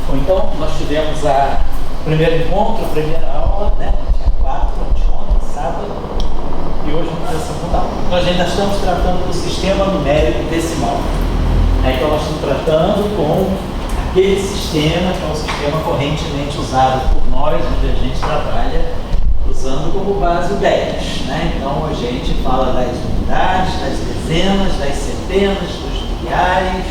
Ou então, nós tivemos o primeiro encontro, a primeira aula, né? Dia 4, anteontem, sábado, e hoje vamos ter a segunda aula. Nós ainda estamos tratando do sistema numérico decimal. Então, nós estamos tratando com aquele sistema, que é um sistema correntemente usado por nós, onde a gente trabalha usando como base o 10. Né? Então, a gente fala das unidades, das dezenas, das centenas, dos milhares,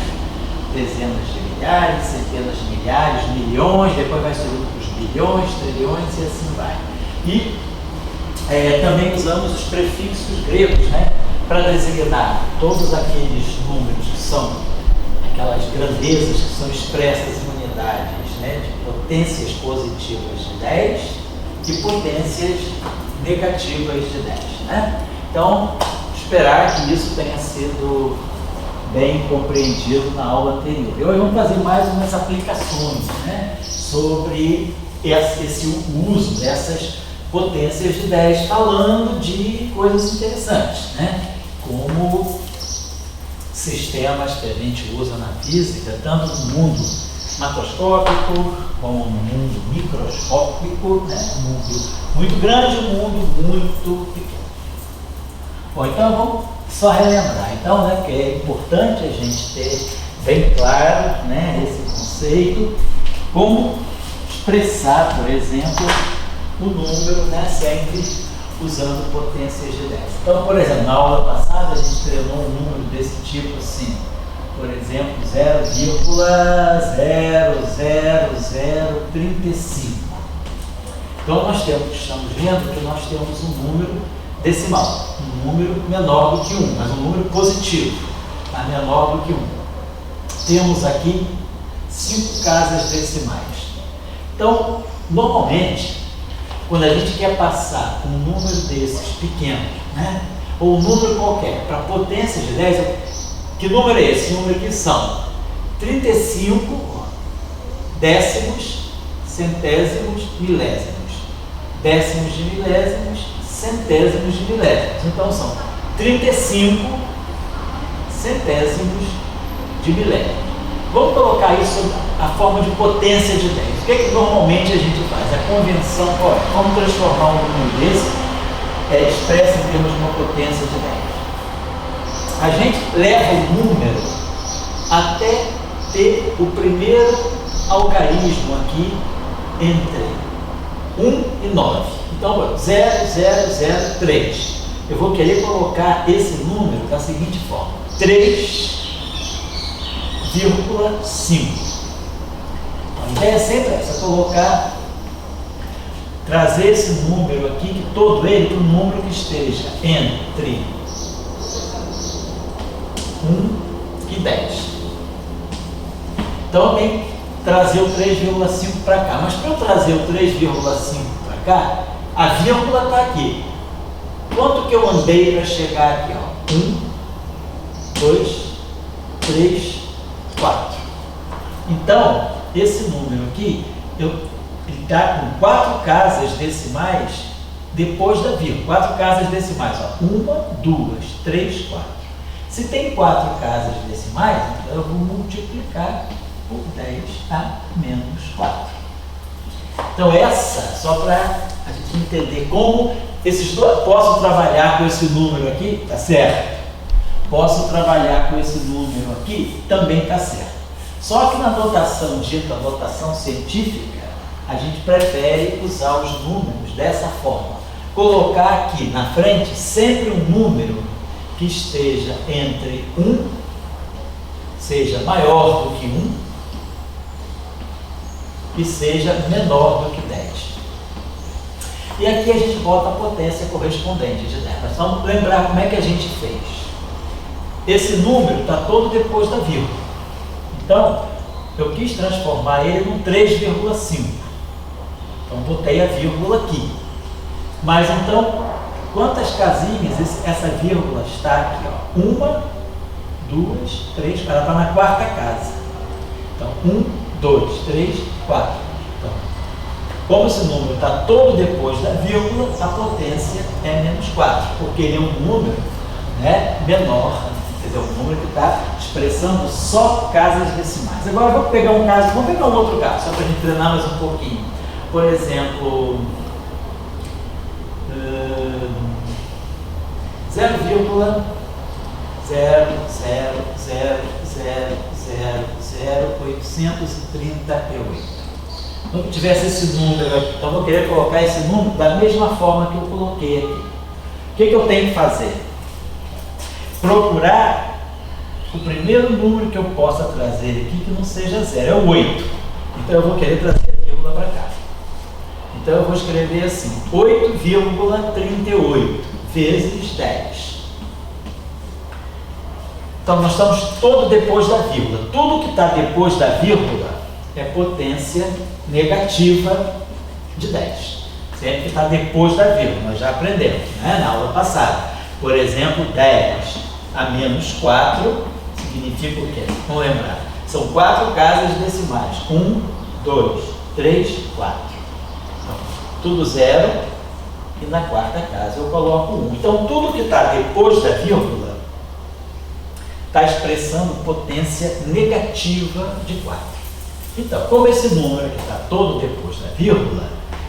dezenas de milhares, centenas de milhares, milhões, depois vai subindo para os bilhões, trilhões e assim vai. E também usamos os prefixos gregos, né, para designar todos aqueles números que são aquelas grandezas que são expressas em unidades, né, de potências positivas de 10 e potências negativas de 10. Né? Então, esperar que isso tenha sido bem compreendido na aula anterior. E hoje vamos fazer mais umas aplicações, né, sobre esse uso dessas potências de 10, falando de coisas interessantes, né, como sistemas que a gente usa na física, tanto no mundo macroscópico como no mundo microscópico, né, um mundo muito grande e um mundo muito pequeno. Bom, então vamos só relembrar, então, né, que é importante a gente ter bem claro, né, esse conceito, como expressar, por exemplo, o número, né, sempre usando potências de 10. Então, por exemplo, na aula passada a gente treinou um número desse tipo assim, por exemplo, 0,00035. Então nós estamos vendo que nós temos um número decimal, um número menor do que 1, mas um número positivo, tá? Menor do que 1. Temos aqui 5 casas decimais. Então, normalmente, quando a gente quer passar um número desses pequeno, né, ou um número qualquer, para potência de 10, que número é esse? Número que são 35 décimos, centésimos, milésimos. Décimos de milésimos, centésimos de milésimos. Então são 35 centésimos de milésimo. Vamos colocar isso a forma de potência de 10. O que é que normalmente a gente faz? A convenção qual é? Como transformar um número desse expresso em termos de uma potência de 10? A gente leva o número até ter o primeiro algarismo aqui entre 1 e 9. Então, 0,003. Eu vou querer colocar esse número da seguinte forma: 3,5. A ideia é sempre essa, trazer esse número aqui, que todo ele, para um número que esteja entre 1 e 10. Então, tem que trazer o 3,5 para cá. Mas para eu trazer o 3,5 para cá, a vírgula está aqui. Quanto que eu andei para chegar aqui? 1, 2, 3, 4. Então, esse número aqui, ele está com 4 casas decimais depois da vírgula. 4 casas decimais. 1, 2, 3, 4. Se tem 4 casas decimais, então eu vou multiplicar por 10 a menos 4. Então essa, só para a gente entender como esses dois, posso trabalhar com esse número aqui, tá certo? Posso trabalhar com esse número aqui, também tá certo. Só que na notação dita, notação científica, a gente prefere usar os números dessa forma. Colocar aqui na frente sempre um número que esteja entre 1, seja maior do que 1, e seja menor do que 10. E aqui a gente bota a potência correspondente de 10. Mas vamos lembrar como é que a gente fez. Esse número está todo depois da vírgula. Então, eu quis transformar ele num 3,5. Então, botei a vírgula aqui. Mas então, quantas casinhas essa vírgula está aqui? 1, 2, 3, ela está na quarta casa. Então, 1, 2, 3, 4. Então, como esse número está todo depois da vírgula, a potência é menos 4, porque ele é um número, né, menor, entendeu? Um número que está expressando só casas decimais. Agora vamos pegar um caso, vamos pegar um outro caso, só para a gente treinar mais um pouquinho. Por exemplo, 0,000000838. Não tivesse esse número, então vou querer colocar esse número da mesma forma que eu coloquei aqui. O que eu tenho que fazer? Procurar o primeiro número que eu possa trazer aqui que não seja 0, é o 8. Então eu vou querer trazer a vírgula para cá. Então eu vou escrever assim, 8,38 vezes 10. Então nós estamos todo depois da vírgula. Tudo que está depois da vírgula é potência negativa de 10. Sempre que está depois da vírgula, nós já aprendemos, né, na aula passada. Por exemplo, 10 a menos 4 significa o quê? Vamos lembrar. São 4 casas decimais. 1, 2, 3, 4. Então, tudo 0 e na quarta casa eu coloco 1. Então, tudo que está depois da vírgula está expressando potência negativa de 4. Então, como esse número aqui está todo depois da vírgula,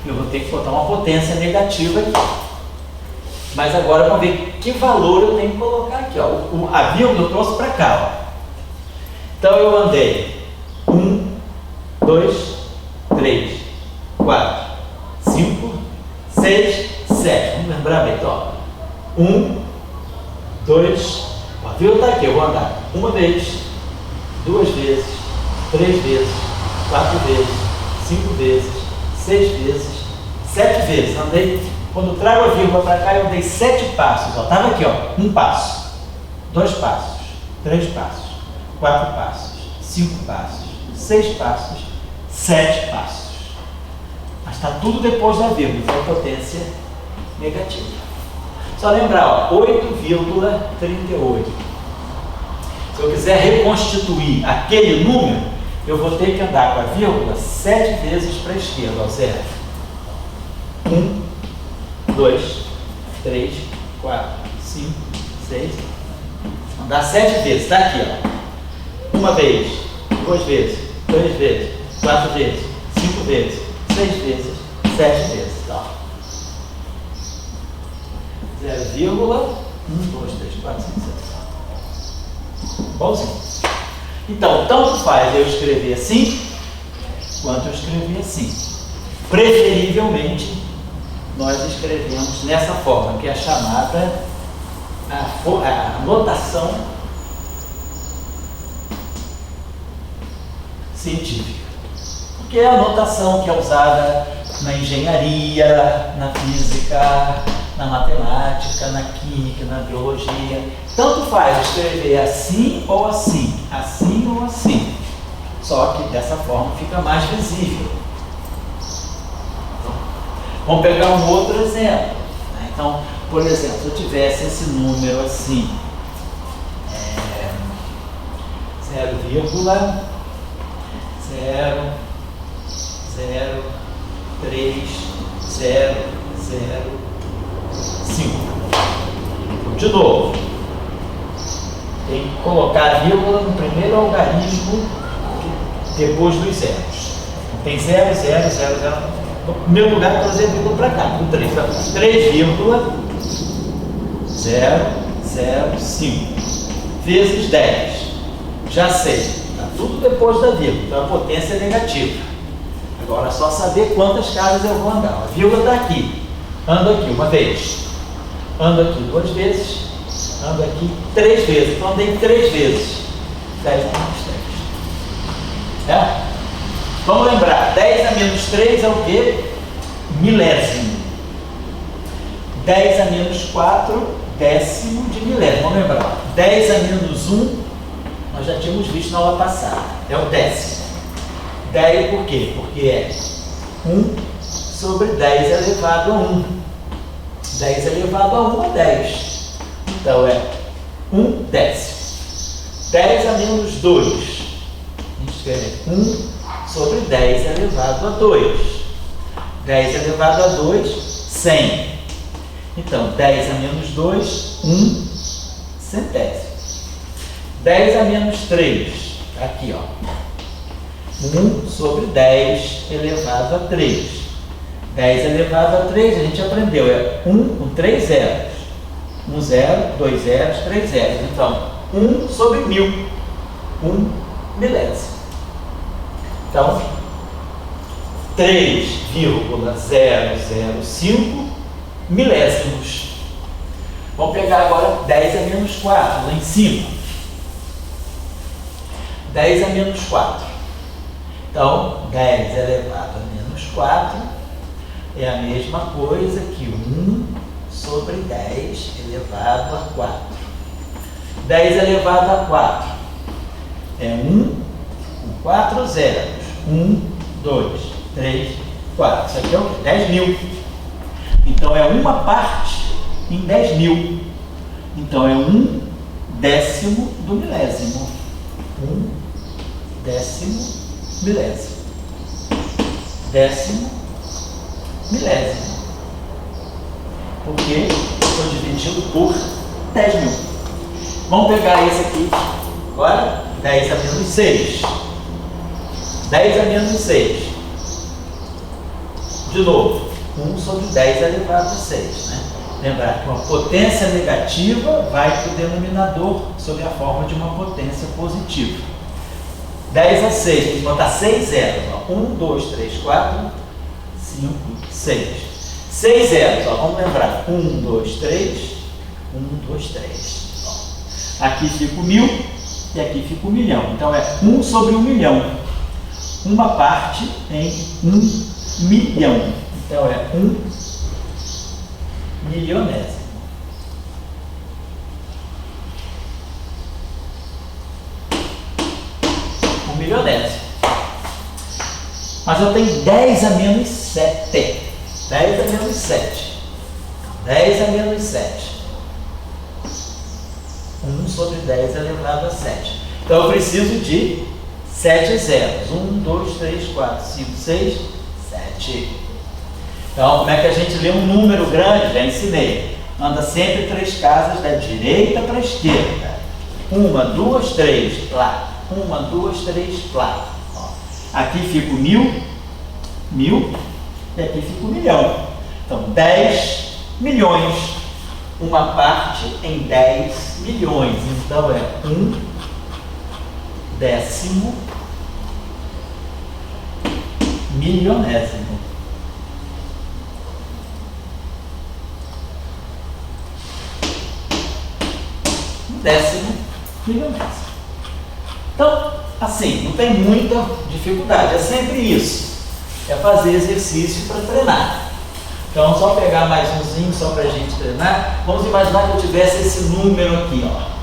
eu vou ter que botar uma potência negativa aqui. Mas agora vamos ver que valor eu tenho que colocar aqui. Ó. A vírgula eu trouxe para cá. Ó. Então eu andei 1, 2, 3, 4, 5, 6, 7. Vamos lembrar bem. Então, 1, 2, a vírgula está aqui. Eu vou andar uma vez, 2 vezes, 3 vezes, 4 vezes, 5 vezes, 6 vezes, 7 vezes. Andei. Quando eu trago a vírgula para cá, eu dei 7 passos. Estava aqui, ó, 1 passo, 2 passos, 3 passos, 4 passos, 5 passos, 6 passos, 7 passos. Mas está tudo depois da vírgula, então é potência negativa. Só lembrar, ó, 8,38. Se eu quiser reconstituir aquele número, eu vou ter que andar com a vírgula 7 vezes para a esquerda, ó, 0. 1, 2, 3, 4, 5, 6. Andar 7 vezes, está aqui, ó. Uma vez, 2 vezes, 3 vezes, 4 vezes, 5 vezes, 6 vezes, 7 vezes. Ó. 0,1, 2, 3, 4, 5, 6. Igualzinho. Então, tanto faz eu escrever assim, quanto eu escrever assim. Preferivelmente, nós escrevemos nessa forma, que é a chamada a notação científica. Que é a notação que é usada na engenharia, na física, na matemática, na química, na biologia. Tanto faz escrever assim ou assim, assim ou assim. Só que dessa forma fica mais visível. Vamos pegar um outro exemplo. Né? Então, por exemplo, se eu tivesse esse número assim, 0,03005. De novo, tem que colocar a vírgula no primeiro algarismo depois dos zeros. Tem 0, 0, 0, 0. No primeiro lugar, eu vou trazer a vírgula para cá, com 3. 3,005 vezes 10. Já sei, está tudo depois da vírgula, então a potência é negativa. Agora é só saber quantas casas eu vou andar. A vírgula está aqui. Ando aqui uma vez. Ando aqui 2 vezes. Ando aqui 3 vezes. Então andei 3 vezes. 10 a menos 3. É? Vamos lembrar, 10 a menos 3 é o quê? Milésimo. 10 a menos 4, décimo de milésimo. Vamos lembrar, 10 a menos 1, nós já tínhamos visto na aula passada, é o décimo. 10 por quê? Porque é 1 sobre 10 elevado a 1. 10 elevado a 1 é 10. Então é 1 décimo. 10 a menos 2, a gente escreve 1 sobre 10 elevado a 2. 10 elevado a 2, 100. Então, 10 a menos 2, 1 centésimo. 10 a menos 3. Aqui, ó. 1 sobre 10 elevado a 3. 10 elevado a 3, a gente aprendeu, é 1 com 3 zeros. 1 zero, 2 zeros, 3 zeros. Então, 1 sobre 1000. 1 milésimo. Então, 3,005 milésimos. Vamos pegar agora 10 a menos 4, lá em cima. 10 a menos 4. Então, 10 elevado a menos 4 é a mesma coisa que 1 sobre 10 elevado a 4. 10 elevado a 4 é 1 com 4 zeros. 1, 2, 3, 4. Isso aqui é o quê? 10.000. Então, é uma parte em 10.000. Então, é 1 décimo do milésimo. 1 décimo milésimo. Décimo milésimo. Porque estou dividindo por 10.000. Vamos pegar esse aqui agora. 10 a menos 6. 10 a menos 6. De novo, 1 sobre 10 elevado a 6. Né? Lembrar que uma potência negativa vai para o denominador sob a forma de uma potência positiva. 10 a 6, tem que botar 6 zeros. Ó. 1, 2, 3, 4, 5, 6. 6 zeros, ó. Vamos lembrar. 1, 2, 3, 1, 2, 3. Ó. Aqui fica o 1000 e aqui fica o 1.000.000. Então é 1 sobre 1.000.000. Uma parte em 1.000.000. Então é 1 milionésimo. Milionésimo. Mas eu tenho 10 a menos 7. 10 a menos 7. 10 a menos 7. 1 sobre 10 elevado a 7. Então eu preciso de 7 zeros. 1, 2, 3, 4, 5, 6, 7. Então, como é que a gente lê um número grande? Já ensinei. Anda sempre 3 casas da direita para a esquerda. 1, 2, 3, lá. 1, 2, 3, plá. Aqui fica o 1000, 1000, e aqui fica o 1.000.000. Então, 10 milhões. Uma parte em 10 milhões. Então, é 1 décimo milionésimo. Décimo milionésimo. Então, assim, não tem muita dificuldade, é sempre isso. É fazer exercício para treinar. Então, só pegar mais umzinho só para a gente treinar. Vamos imaginar que eu tivesse esse número aqui, ó.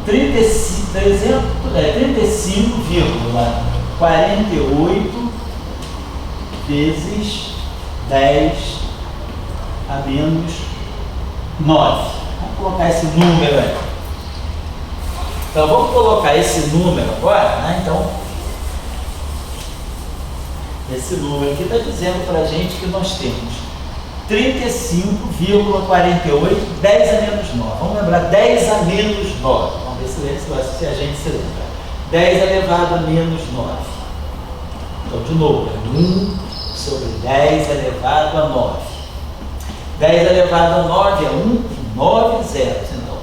35,48 vezes 10 a menos 9. Vamos colocar esse número aí. Então, vamos colocar esse número agora, né? Então, esse número aqui está dizendo para a gente que nós temos 35,48, 10 a menos 9. Vamos lembrar, 10 a menos 9. Vamos ver se a gente se lembra. 10 elevado a menos 9. Então, de novo, é 1 sobre 10 elevado a 9. 10 elevado a 9 é 1 com 9 zeros. Então,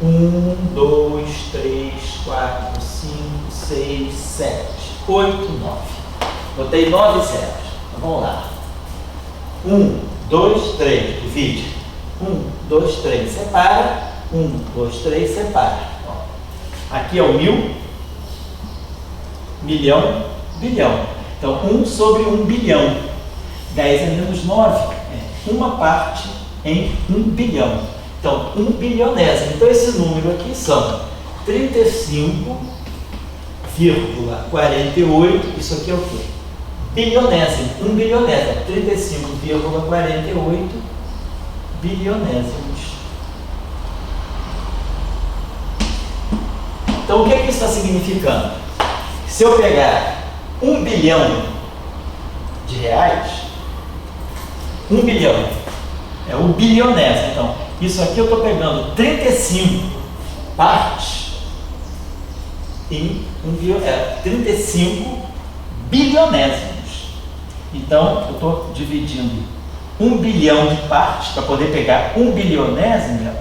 1, 2, 3, 4, 5, 6, 7, 8, 9. Botei 9 zeros. Então, vamos lá. 1, 2, 3, divide. 1, 2, 3, separa. 1, 2, 3, separa. Ó. Aqui é o 1000, milhão, bilhão. Então, 1 sobre 1 bilhão. 10 a menos 9 é uma parte em 1 bilhão. Então, 1 bilionésimo. Então, esse número aqui são 35,48. Isso aqui é o quê? Bilionésimo. 1 bilionésimo. 35,48 bilionésimos. Então, o que é que isso está significando? Se eu pegar 1 bilhão de reais, 1 bilhão é o bilionésimo. Então, Isso aqui eu estou pegando 35 partes em 35 bilionésimos. Então, eu estou dividindo 1 bilhão de partes, para poder pegar 1 bilionésimo, eu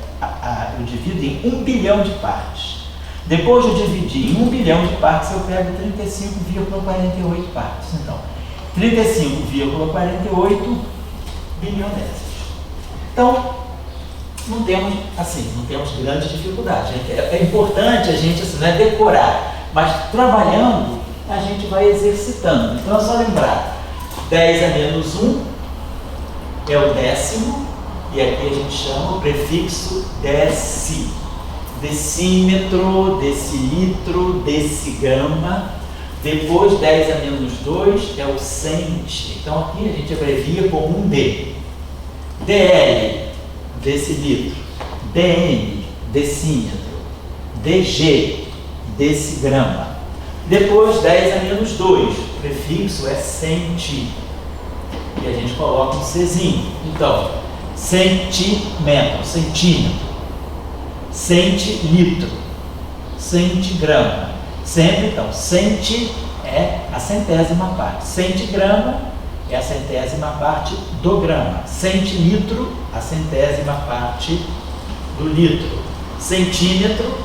divido em 1 bilhão de partes. Depois de dividir em 1 bilhão de partes, eu pego 35,48 partes. Então, 35,48 bilionésimos. Então, não temos grande dificuldade. É importante a gente assim, não é decorar, mas trabalhando a gente vai exercitando. Então é só lembrar, 10 a menos 1 é o décimo, e aqui a gente chama o prefixo deci. Decímetro, decilitro, decigrama. Depois 10 a menos 2 é o centi. Então aqui a gente abrevia com um D. DL, decilitro. DN, decímetro. DG, decigrama. Depois 10 a menos 2, o prefixo é centi. E a gente coloca um Czinho. Então, centímetro, centilitro, centigrama. Sempre, então, centi é a centésima parte. Centigrama é a centésima parte do grama. Centilitro, a centésima parte do litro. Centímetro,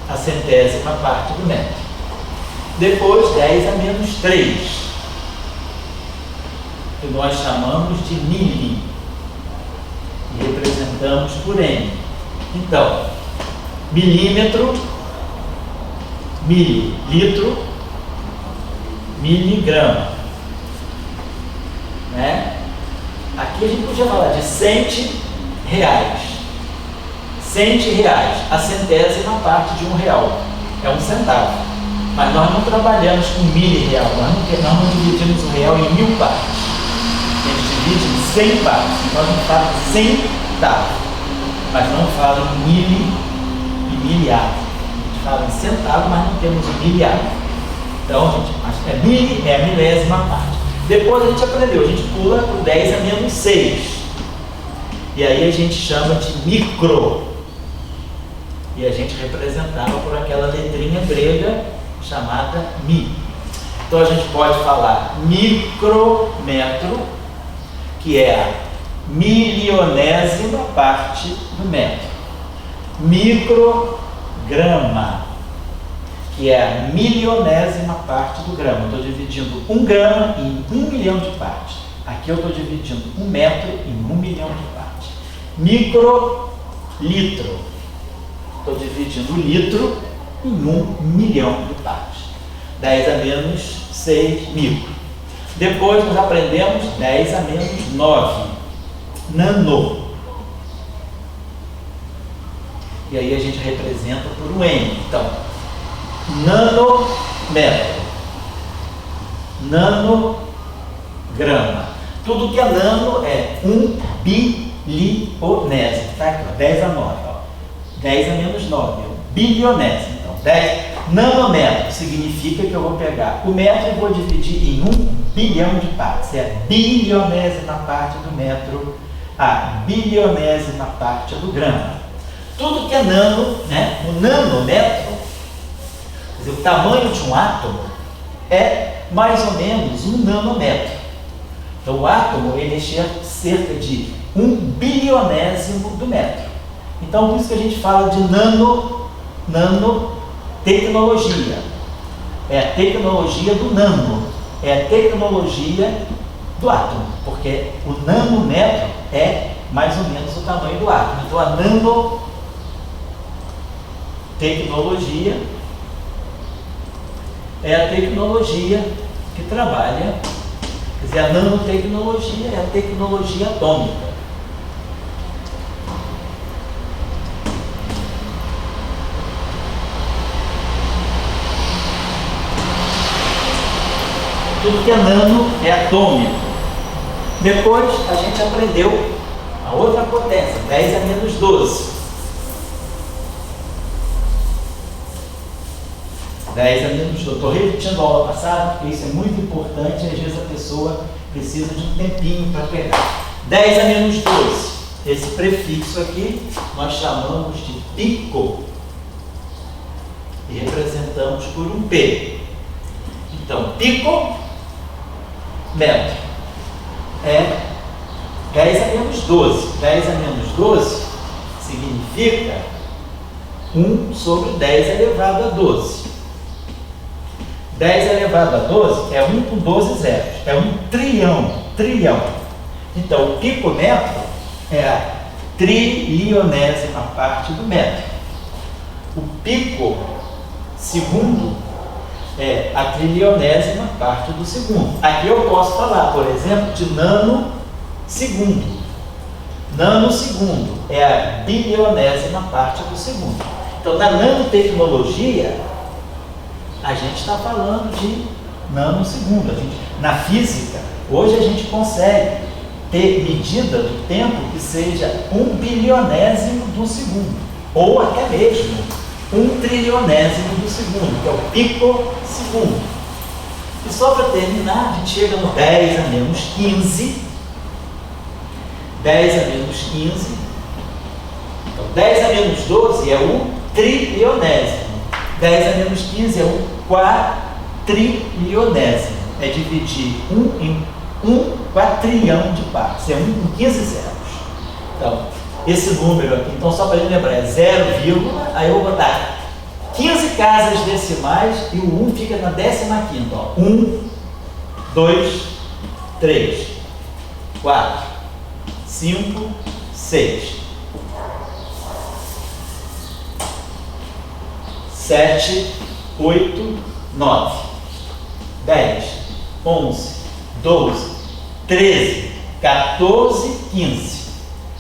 a centésima parte do metro. Depois, 10 a menos 3, que nós chamamos de mili, e representamos por M. Então, milímetro, mililitro, miligrama. Né? Aqui a gente podia falar de R$100. R$100, a centésima parte de R$1. É 1 centavo. Mas nós não trabalhamos com milirreal, nós não dividimos o real em 1000 partes. A gente divide em 100 partes. Nós não falamos centavo, mas não falamos mili e miliar. A gente fala em centavo, mas não temos o miliar. Então, a gente acha que mili é a milésima parte. Depois a gente aprendeu, a gente pula para o 10 a menos 6. E aí a gente chama de micro. E a gente representava por aquela letrinha grega chamada mi. Então a gente pode falar micrometro, que é a milionésima parte do metro. Micrograma, que é a milionésima parte do grama. Eu estou dividindo 1 grama em 1 milhão de partes. Aqui eu estou dividindo 1 metro em 1 milhão de partes. Microlitro. Estou dividindo o litro em 1 milhão de partes. 10 a menos 6 micro. Depois nós aprendemos 10 a menos 9. Nano. E aí a gente representa por um N. Então, nanômetro, nanograma. Tudo que é nano é 1 bilionésimo. Tá aqui, ó, 10 a 9. Ó. 10 a menos 9, bilionésimo. Então, 10 nanômetro significa que eu vou pegar o metro e vou dividir em 1 bilhão de partes. É a bilionésima parte do metro, a bilionésima parte do grama. Tudo que é nano, né? O nanômetro, quer dizer, o tamanho de um átomo é mais ou menos 1 nanômetro. Então, o átomo ele é cerca de 1 bilionésimo do metro. Então, por isso que a gente fala de nanotecnologia. É a tecnologia do nano, é a tecnologia do átomo, porque o nanômetro é mais ou menos o tamanho do átomo. Então, a nanotecnologia é a tecnologia que trabalha, quer dizer, a nanotecnologia é a tecnologia atômica. Tudo que é nano é atômico. Depois a gente aprendeu a outra potência, 10 a menos 12. 10 a menos 12. Estou repetindo a aula passada, porque isso é muito importante e às vezes a pessoa precisa de um tempinho para pegar. 10 a menos 12. esse prefixo aqui nós chamamos de pico e representamos por um P. Então, pico metro é 10 a menos 12. 10 a menos 12 significa 1 sobre 10 elevado a 12. 10 elevado a 12 é 1 com 12 zeros. É um trilhão. Então, o picometro é a trilionésima parte do metro. O pico segundo é a trilionésima parte do segundo. Aqui eu posso falar, por exemplo, de nanosegundo. Nanosegundo é a bilionésima parte do segundo. Então, na nanotecnologia, a gente está falando de nanosegundo. Na física, hoje a gente consegue ter medida do tempo que seja 1 bilionésimo do segundo, ou até mesmo 1 trilionésimo do segundo, que é o picosegundo. E só para terminar, a gente chega no 10 a menos 15. 10 a menos 15. Então, 10 a menos 12 é o trilionésimo. 10 a menos 15 é o quatrilionésimo. É dividir 1 em 1 quatrilhão de partes. É 1 com 15 zeros. Então, esse número aqui, então só para a gente lembrar, é 0, aí eu vou botar 15 casas decimais e o 1 fica na 15ª. 1, 2, 3, 4, 5, 6, 7, 8, 9, 10, 11, 12, 13, 14, 15.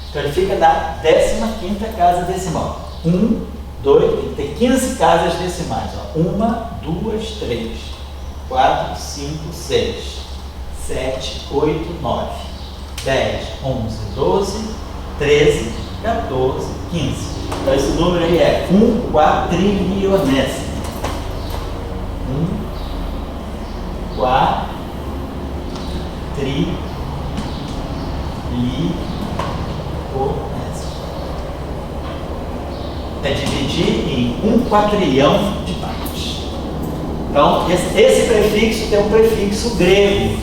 Então ele fica na 15ª casa decimal. 1, 2, tem 15 casas decimais. 1, 2, 3, 4, 5, 6, 7, 8, 9, 10, 11, 12, 13, 14, 15. Então esse número aí é 1 quatrilionésimo. 1 quatrilionésimo. É dividir em 1 quatrilhão de partes. Então, esse prefixo tem um prefixo grego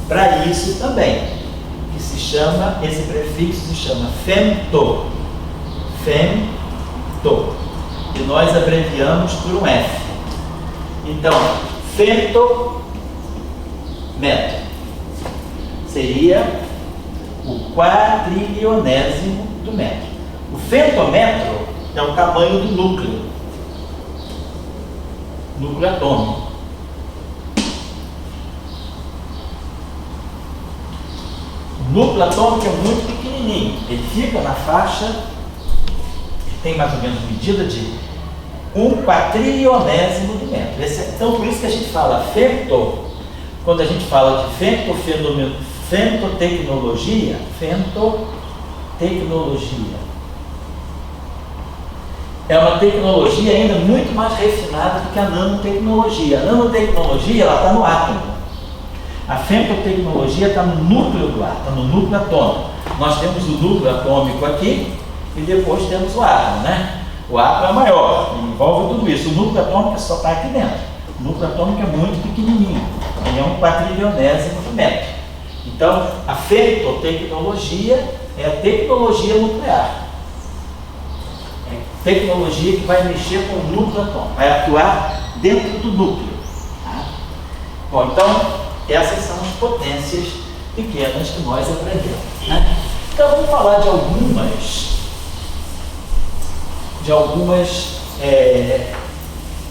para isso também, que se chama, esse prefixo se chama femto. Femto. E nós abreviamos por um F. Então, femtometro seria o quatrilionésimo do metro. O femtometro é o tamanho do núcleo atômico. O núcleo atômico é muito pequenininho, ele fica na faixa, tem mais ou menos medida de 1 quatrilionésimo do metro. Então, por isso que a gente fala femto, quando a gente fala de femtotecnologia, é uma tecnologia ainda muito mais refinada do que a nanotecnologia. A nanotecnologia, ela está no átomo. A femtotecnologia está no núcleo do átomo, está no núcleo atômico. Nós temos o núcleo atômico aqui e depois temos o átomo, né? O átomo é maior, envolve tudo isso. O núcleo atômico só está aqui dentro. O núcleo atômico é muito pequenininho, ele é 1 quatrilionésimo do metro. Então, a femtotecnologia é a tecnologia nuclear. É a tecnologia que vai mexer com o núcleo atômico, vai atuar dentro do núcleo. Tá? Bom, então, essas são as potências pequenas que nós aprendemos. Né? Então, vamos falar de algumas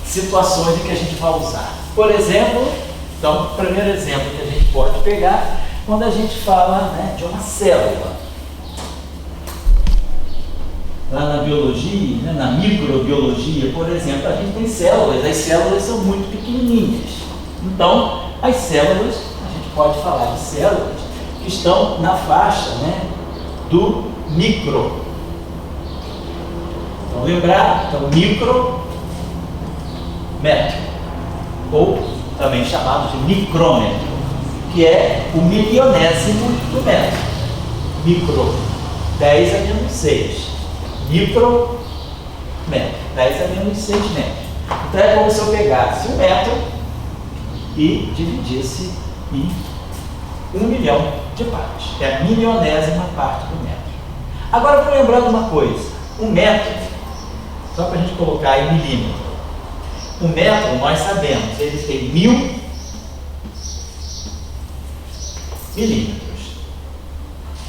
situações em que a gente vai usar. Por exemplo, então, o primeiro exemplo que a gente pode pegar, quando a gente fala, né, de uma célula. Lá na biologia, né, na microbiologia, por exemplo, a gente tem células, as células são muito pequenininhas. Então, as células, a gente pode falar de células que estão na faixa, né, do micro. Então, lembrar, então, micrometro, ou também chamado de micrômetro, que é o milionésimo do metro. Micro. 10 a menos 6 micrometros. 10 a menos 6 metros. Então é como se eu pegasse um metro e dividisse em 1 milhão de partes. É a milionésima parte do metro. Agora, vou lembrar de uma coisa. Um metro, só para a gente colocar em milímetro. Um metro, nós sabemos, ele tem 1000 milímetros.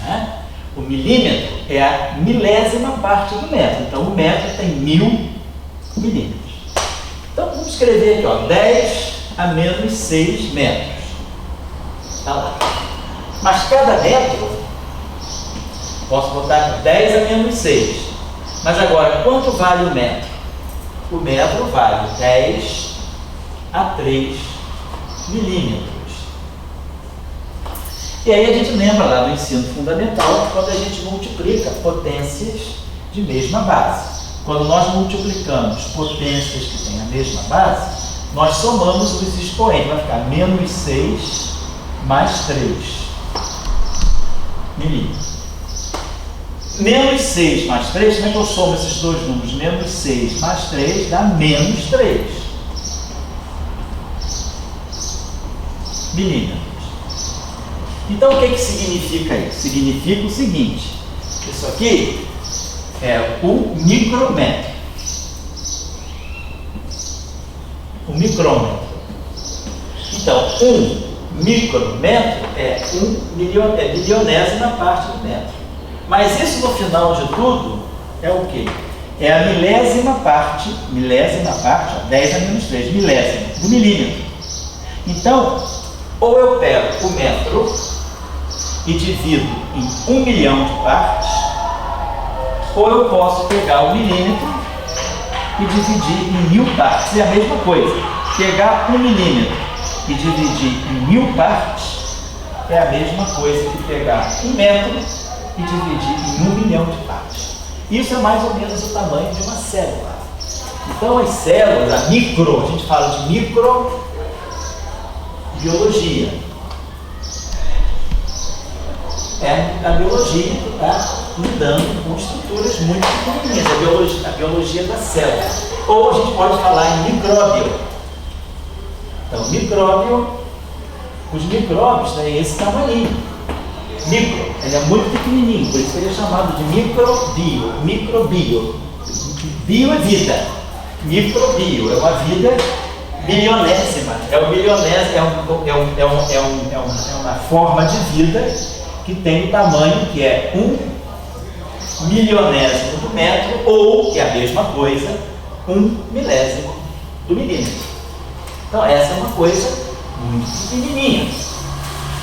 Né? O milímetro é a milésima parte do metro. Então, o metro tem 1000 milímetros. Então, vamos escrever aqui, ó, 10 a menos 6 metros. Está lá. Mas cada metro, posso botar 10 a menos 6. Mas agora, quanto vale o metro? O metro vale 10 a 3 milímetros. E aí a gente lembra lá do ensino fundamental, quando a gente multiplica potências de mesma base. Quando nós multiplicamos potências que têm a mesma base, nós somamos os expoentes. Vai ficar menos 6 mais 3 milímetros. Menos 6 mais 3, como é que eu somo esses dois números? Menos 6 mais 3 dá menos 3 milímetros. Então, o que significa isso? Significa o seguinte: isso aqui é o micrômetro. O micrômetro. Então, um micrômetro é milionésima parte do metro. Mas isso, no final de tudo, é o quê? É a milésima parte, ó, 10 a menos 3, milésima, do milímetro. Então, ou eu pego o metro e divido em 1 milhão de partes, ou eu posso pegar o milímetro e dividir em 1000 partes. É a mesma coisa. Pegar 1 milímetro e dividir em 1000 partes é a mesma coisa que pegar 1 metro e dividir em 1 milhão de partes. Isso é mais ou menos o tamanho de uma célula. Então, as células, a gente fala de microbiologia. É a biologia que está lidando com estruturas muito pequenininhas, a biologia da célula. Ou a gente pode falar em micróbio. Então, micróbio, os micróbios têm esse tamanho. Micro, ele é muito pequenininho, por isso que ele é chamado de microbio. Bio é vida. Microbio é uma vida milionésima. É uma forma de vida que tem o tamanho que é 1 milionésimo do metro, ou, que é a mesma coisa, 1 milésimo do milímetro. Então, essa é uma coisa muito pequenininha.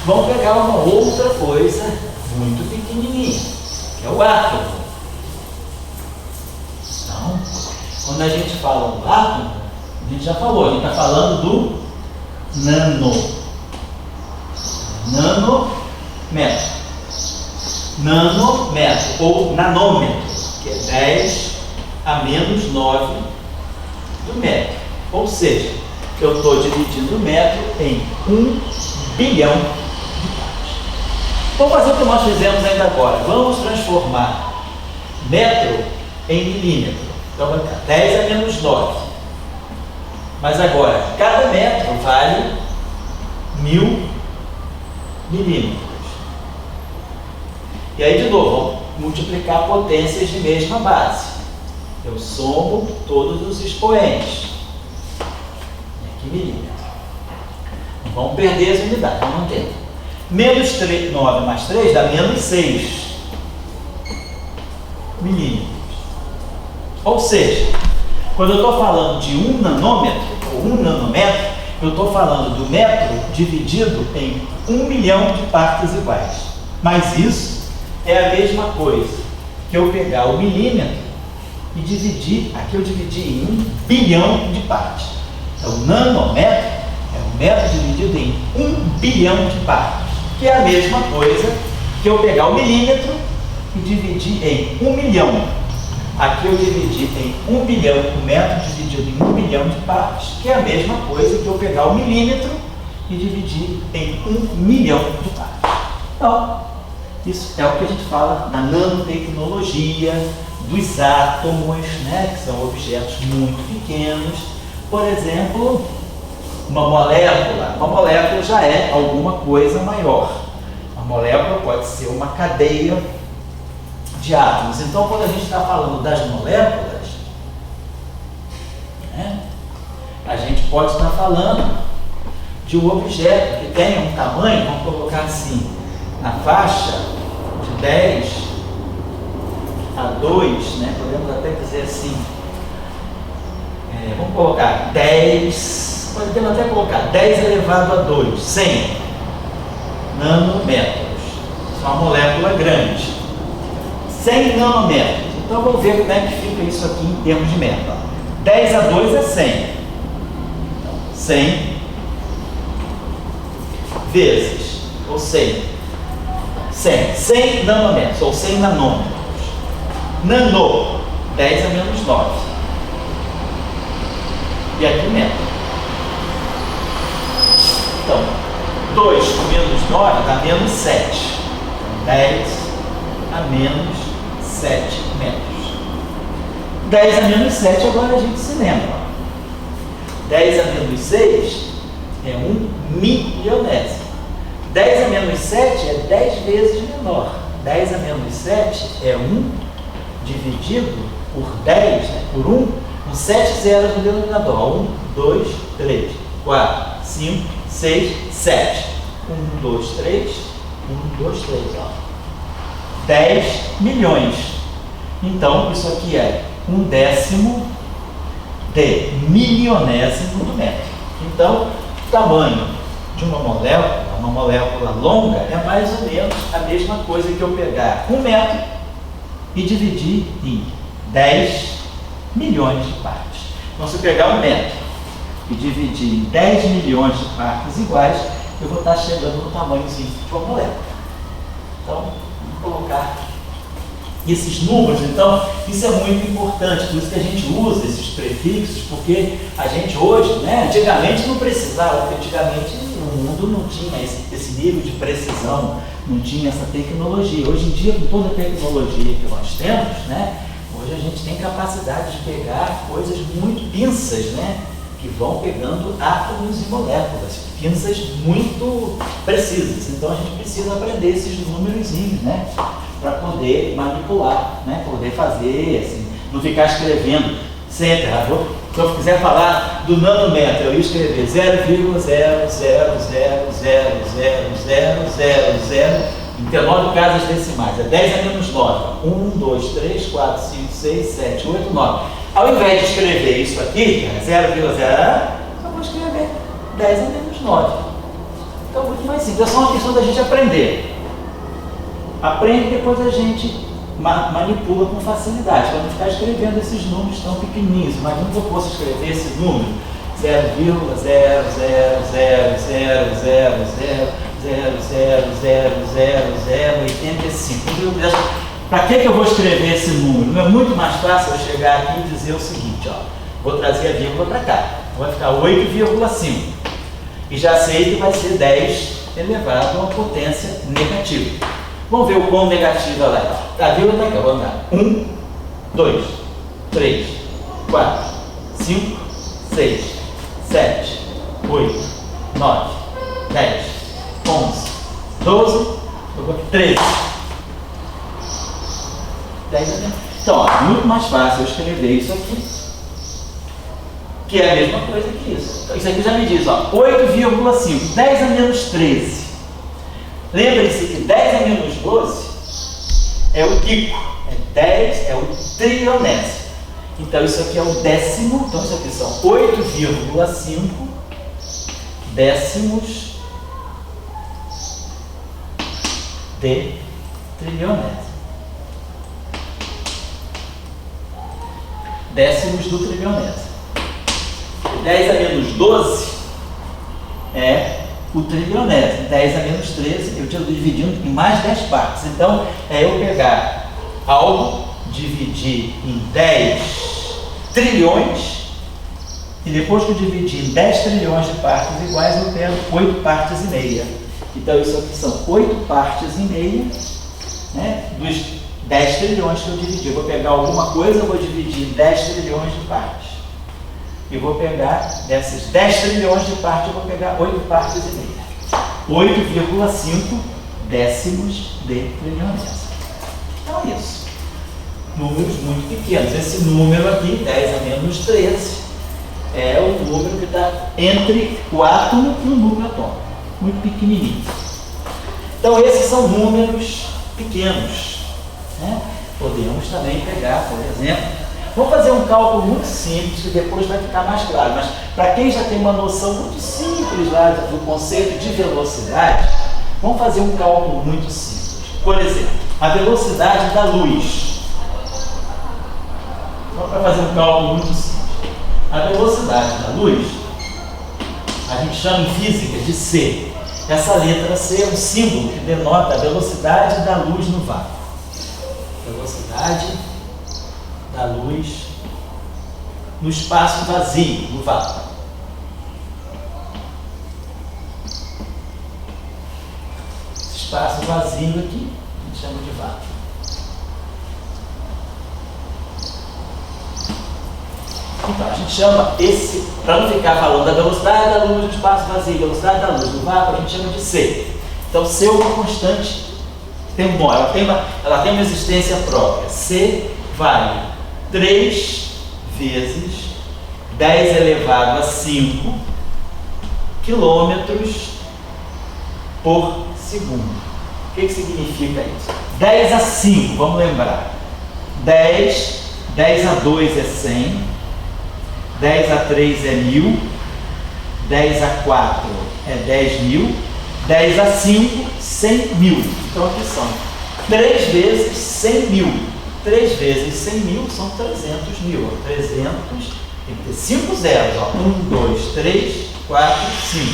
Vamos pegar uma outra coisa muito pequenininha, que é o átomo. Então, quando a gente fala do átomo, a gente já falou, a gente está falando do nanomètre. Nanomètre, ou nanômetro, que é 10 a menos 9 do metro. Ou seja, eu estou dividindo o metro em 1 bilhão de partes. Vamos fazer o que nós fizemos ainda agora. Vamos transformar metro em milímetro. Então vai ficar 10 a menos 9. Mas agora, cada metro vale 1000 milímetros. E aí, de novo, vamos multiplicar potências de mesma base. Eu somo todos os expoentes. E aqui milímetro. Não vamos perder as unidades, vamos manter. Menos 9 mais 3 dá menos 6 milímetros. Ou seja, quando eu estou falando de 1 nanômetro, ou 1 nanômetro, eu estou falando do metro dividido em 1 milhão de partes iguais. Mas isso é a mesma coisa que eu pegar o milímetro e dividir, aqui eu dividi em 1 bilhão de partes. Então, o nanômetro é o metro dividido em 1 bilhão de partes, que é a mesma coisa que eu pegar o milímetro e dividir em 1 milhão. Aqui eu dividi em 1 bilhão, o metro dividido em 1 bilhão de partes, que é a mesma coisa que eu pegar o milímetro e dividir em 1 milhão de partes. Então, Isso é o que a gente fala da nanotecnologia, dos átomos, né, que são objetos muito pequenos. Por exemplo, uma molécula já é alguma coisa maior. Uma molécula pode ser uma cadeia de átomos. Então, quando a gente está falando das moléculas, né, a gente pode estar falando de um objeto que tenha um tamanho, vamos colocar assim, na faixa de 10 a 2, né, podemos até dizer assim, vamos colocar 10, podemos até colocar 10 elevado a 2, 100 nanômetros. Isso é uma molécula grande. 100 nanômetros. Então vamos ver como é que fica isso aqui em termos de metro. 10 a 2 é 100. Então, 100 vezes, ou 100 nanômetros, ou 100 nanômetros. Nano, 10 a menos 9. E aqui o metro. Então, 2 com menos 9 dá menos 7. Então, 10 a menos 7 metros. 10 a menos 7, agora a gente se lembra. 10 a menos 6 é 1 milionésimo. 10 a menos 7 é 10 vezes menor. 10 a menos 7 é 1 dividido por 10, né, por 1, com 7 zeros no denominador. 1, 2, 3, 4, 5, 6, 7. 1, 2, 3, 1, 2, 3, ó. 10 milhões. Então, isso aqui é 1/10 de milionésimo do metro. Então, o tamanho de uma molécula longa, é mais ou menos a mesma coisa que eu pegar 1 metro e dividir em 10 milhões de partes. Então, se eu pegar 1 metro e dividir em 10 milhões de partes iguais, eu vou estar chegando no tamanhozinho de uma molécula. Então, vamos colocar esses números. Então, isso é muito importante, por isso que a gente usa esses prefixos, porque a gente hoje, né, antigamente não precisava, porque antigamente o mundo não tinha esse nível de precisão, não tinha essa tecnologia. Hoje em dia, com toda a tecnologia que nós temos, né, hoje a gente tem capacidade de pegar coisas muito pinças, né, que vão pegando átomos e moléculas, pinças muito precisas. Então a gente precisa aprender esses númerozinhos, né, para poder manipular, né, poder fazer, assim, não ficar escrevendo sempre. Se eu quiser falar do nanômetro, eu ia escrever 0,000000000, casas decimais, é 10 a menos 9, 1, 2, 3, 4, 5, 6, 7, 8, 9. Ao invés de escrever isso aqui, 0,0, eu vou escrever 10 a menos 9. Então, muito mais simples. É só uma questão da gente aprender. Aprende e depois a gente manipula com facilidade, para não ficar escrevendo esses números tão pequenininhos. Imagina que eu fosse escrever esse número 0,00000000085. Para que eu vou escrever esse número? Não é muito mais fácil eu chegar aqui e dizer o seguinte, ó, vou trazer a vírgula para cá, então vai ficar 8,5. E já sei que vai ser 10 elevado a uma potência negativa. Vamos ver o quão negativa ela é. A vírgula está aqui, vamos lá. 1, 2, 3, 4, 5, 6, 7, 8, 9, 10, 11, 12, 13. 10 a menos. Então, ó, muito mais fácil eu escrever isso aqui, que é a mesma coisa que isso. Então, isso aqui já me diz, ó, 8,5, 10 a menos 13. Lembre-se que 10 a menos 12 é o pico, é 10, é o trilionésimo. Então, isso aqui é o décimo, então isso aqui são 8,5 décimos de trilionésimo. Décimos do trilionésimo. 10 a menos 12 é o trilionésimo. 10 a menos 13 eu estou dividindo em mais 10 partes. Então, é eu pegar algo, dividir em 10 trilhões, e depois que eu dividir em 10 trilhões de partes iguais, eu pego 8 partes e meia. Então, isso aqui são 8 partes e meia né, dos 10 trilhões que eu dividi. Eu vou pegar alguma coisa, eu vou dividir em 10 trilhões de partes. E vou pegar, dessas 10 trilhões de partes, eu vou pegar 8 partes e meia. 8,5 décimos de trilionésimo. Então é isso. Números muito pequenos. Esse número aqui, 10 a menos 13, é o número que está entre o átomo e o núcleo atômico. Muito pequenininho. Então esses são números pequenos, né? Podemos também pegar, por exemplo, vamos fazer um cálculo muito simples, que depois vai ficar mais claro, mas para quem já tem uma noção muito simples lá do conceito de velocidade, vamos fazer um cálculo muito simples. Por exemplo, a velocidade da luz. Vamos fazer um cálculo muito simples. A velocidade da luz, a gente chama em física de C. Essa letra C é um símbolo que denota a velocidade da luz no vácuo. Velocidade da luz no espaço vazio, no vácuo. Esse espaço vazio aqui, a gente chama de vácuo. Então, a gente chama esse, para não ficar falando da velocidade da luz no espaço vazio, velocidade da luz no vácuo, a gente chama de C. Então, C é uma constante temporal, ela tem uma existência própria. C vale 3 vezes 10 elevado a 5 quilômetros por segundo. O que significa isso? 10 a 5, vamos lembrar. 10 a 2 é 100. 10 a 3 é 1000, 10 a 4 é 10.000, 10 a 5, 100.000. Então aqui são 3 vezes 100.000. 3 vezes 100.000 são 300.000. 300, tem que ter 5 zeros. 1, 2, 3, 4, 5.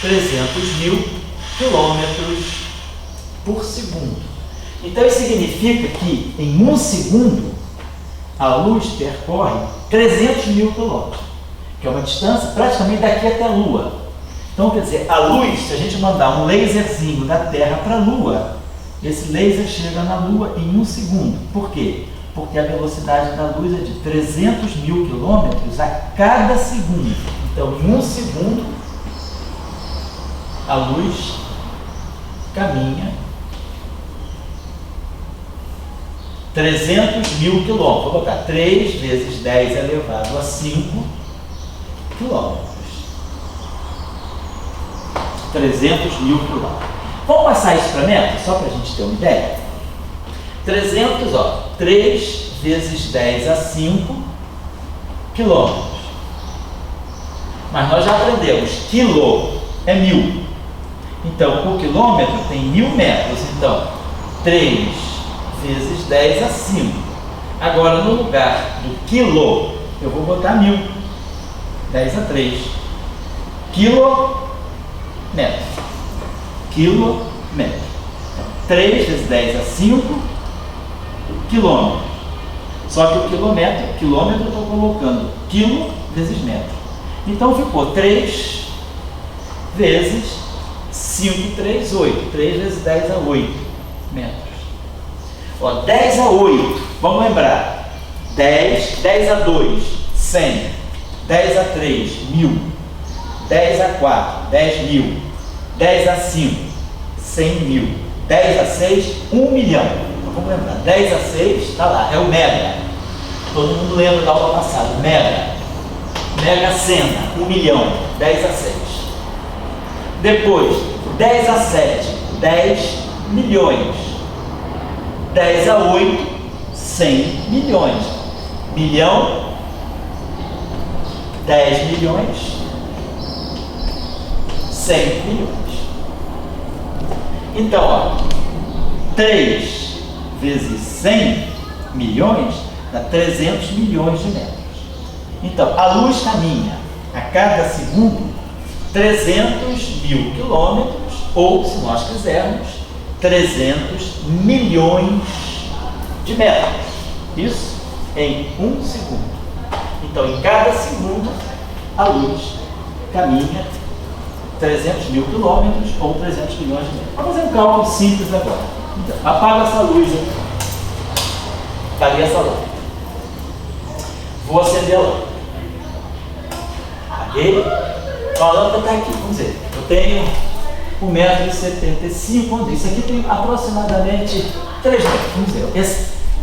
300.000 quilômetros por segundo. Então isso significa que em 1 segundo a luz percorre 300.000 quilômetros, que é uma distância praticamente daqui até a Lua. Então, quer dizer, a luz, se a gente mandar um laserzinho da Terra para a Lua, esse laser chega na Lua em 1 segundo. Por quê? Porque a velocidade da luz é de 300.000 quilômetros a cada segundo. Então, em 1 segundo, a luz caminha 300.000 quilômetros. Vou botar 3 vezes 10 elevado a 5 quilômetros. 300.000 quilômetros. Vamos passar isso para metros, só para a gente ter uma ideia? 300, 3 vezes 10 a 5 quilômetros. Mas nós já aprendemos, quilô é 1000. Então, o quilômetro tem 1000 metros. Então, 3 vezes 10 a 5. Agora, no lugar do quilô, eu vou botar 1000. 10 a 3. Quilômetro. Quilômetro. Então, 3 vezes 10 a 5 quilômetros. Só que o quilômetro eu estou colocando quilo vezes metro. Então, ficou 3 vezes 5, 3, 8. 3 vezes 10 a 8 metros. 10 a 8, vamos lembrar, 10 a 2, 100, 10 a 3, 1000, 10 a 4, 10.000, 10 a 5, 100.000, 10 a 6, 1 milhão. Então, vamos lembrar, 10 a 6, está lá, é o mega. Todo mundo lembra da aula passada, mega. Mega Sena, 1 milhão, 10 a 6. Depois, 10 a 7, 10 milhões. 10 a 8, 100 milhões. Milhão, 10 milhões, 100 milhões. Então, 3 vezes 100 milhões dá 300 milhões de metros. Então, a luz caminha a cada segundo 300.000 quilômetros, ou, se nós quisermos, 300 milhões de metros. Isso em 1 segundo. Então, em cada segundo, a luz caminha 300.000 quilômetros ou 300 milhões de metros. Vamos fazer um cálculo simples agora. Então, apaga essa luz aqui. Está ali essa lâmpada. Vou acender a lâmpada. Apaguei. A lâmpada está aqui, vamos dizer. Eu tenho 1,75 m, vamos dizer. Isso aqui tem aproximadamente 3 metros, vamos dizer.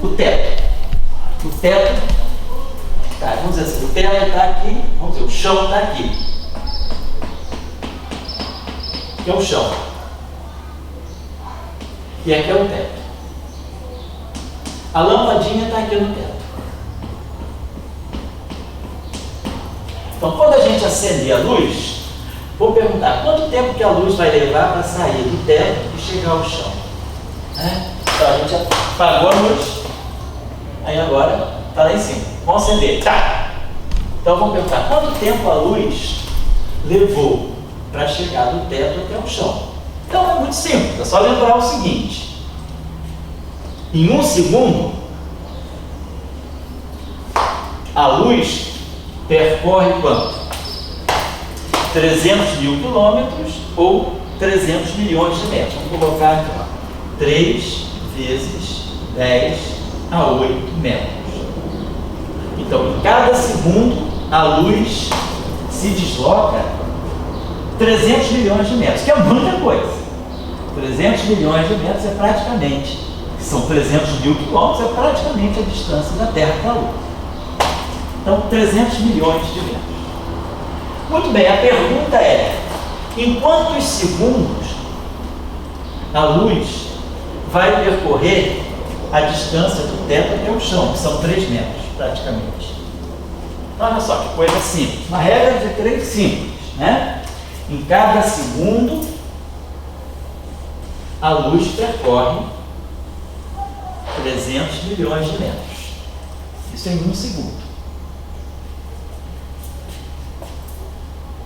O teto. O teto, tá, vamos dizer assim, o teto está aqui, vamos dizer, o chão está aqui. Aqui é o chão. E aqui é o teto. A lampadinha está aqui no teto. Então, quando a gente acender a luz, vou perguntar quanto tempo que a luz vai levar para sair do teto e chegar ao chão. Então, a gente apagou a luz, aí agora está lá em cima. Vamos acender. Tá! Então, vamos perguntar quanto tempo a luz levou para chegar do teto até o chão. Então, é muito simples. É só lembrar o seguinte. Em 1 segundo, a luz percorre quanto? 300 mil quilômetros ou 300 milhões de metros. Vamos colocar aqui, ó. 3 vezes 10 a 8 metros. Então, em cada segundo, a luz se desloca 300 milhões de metros, que é muita coisa. 300 milhões de metros é praticamente, são 300 mil quilômetros, é praticamente a distância da Terra para a Lua. Então, 300 milhões de metros. Muito bem, a pergunta é: em quantos segundos a luz vai percorrer a distância do teto até o chão, que são 3 metros, praticamente? Então, olha só que coisa simples. Uma regra de 3 simples, né? Em cada segundo, a luz percorre 300 milhões de metros. Isso em 1 segundo.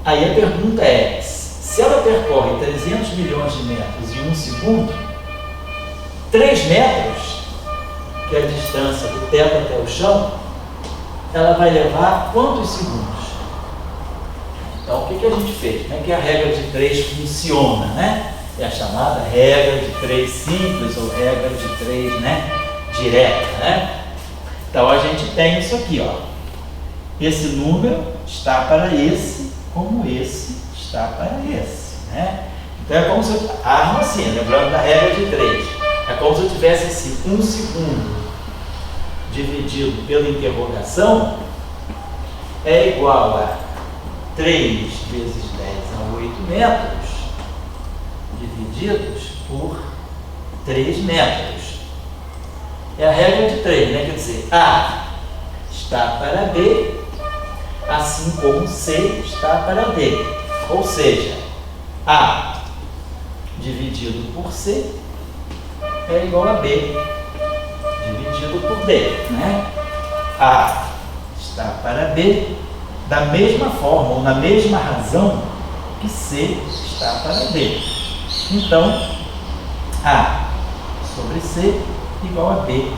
Aí a pergunta é, se ela percorre 300 milhões de metros em 1 segundo, 3 metros, que é a distância do teto até o chão, ela vai levar quantos segundos? Então, o que a gente fez? Como é que a regra de 3 funciona, né? É a chamada regra de 3 simples ou regra de 3, né, direta, né? Então, a gente tem isso aqui, ó. Esse número está para esse, como esse está para esse, né? Então, é como se eu... arma assim, lembrando da regra de 3. É como se eu tivesse esse 1 segundo dividido pela interrogação é igual a 3 vezes 10 a 8 metros divididos por 3 metros. É a regra de 3, né? Quer dizer, A está para B, assim como C está para D. Ou seja, A dividido por C é igual a B dividido por D, né? A está para B da mesma forma ou na mesma razão que C está para D. Então, A sobre C igual a B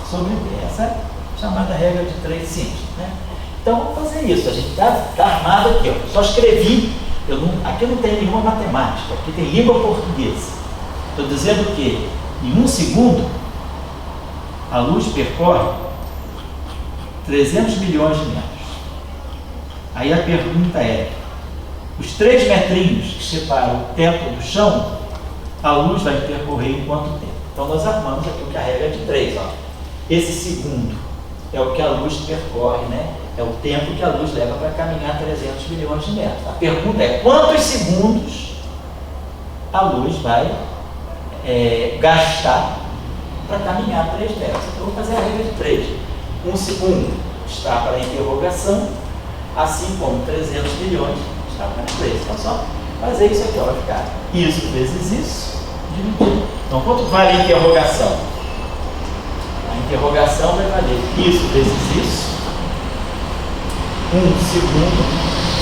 sobre D. Essa é a chamada regra de 3 simples, né? Então, vamos fazer isso. A gente está armado aqui, ó. Só escrevi. Aqui não tem nenhuma matemática. Aqui tem língua portuguesa. Estou dizendo que em 1 segundo, a luz percorre 300 milhões de metros. Aí a pergunta é, os 3 metrinhos que separam o teto do chão, a luz vai percorrer em quanto tempo? Então, nós armamos aqui o que é a regra de 3. Ó. Esse segundo é o que a luz percorre, né? É o tempo que a luz leva para caminhar 300 milhões de metros. A pergunta é, quantos segundos a luz vai gastar para caminhar 3 metros? Então, eu vou fazer a regra de 3. 1 segundo está para a interrogação, assim como 300 milhões está para 3. Então, só fazer isso aqui, ó, vai ficar isso vezes isso, dividido. Então, quanto vale a interrogação? A interrogação vai valer isso vezes isso, 1 segundo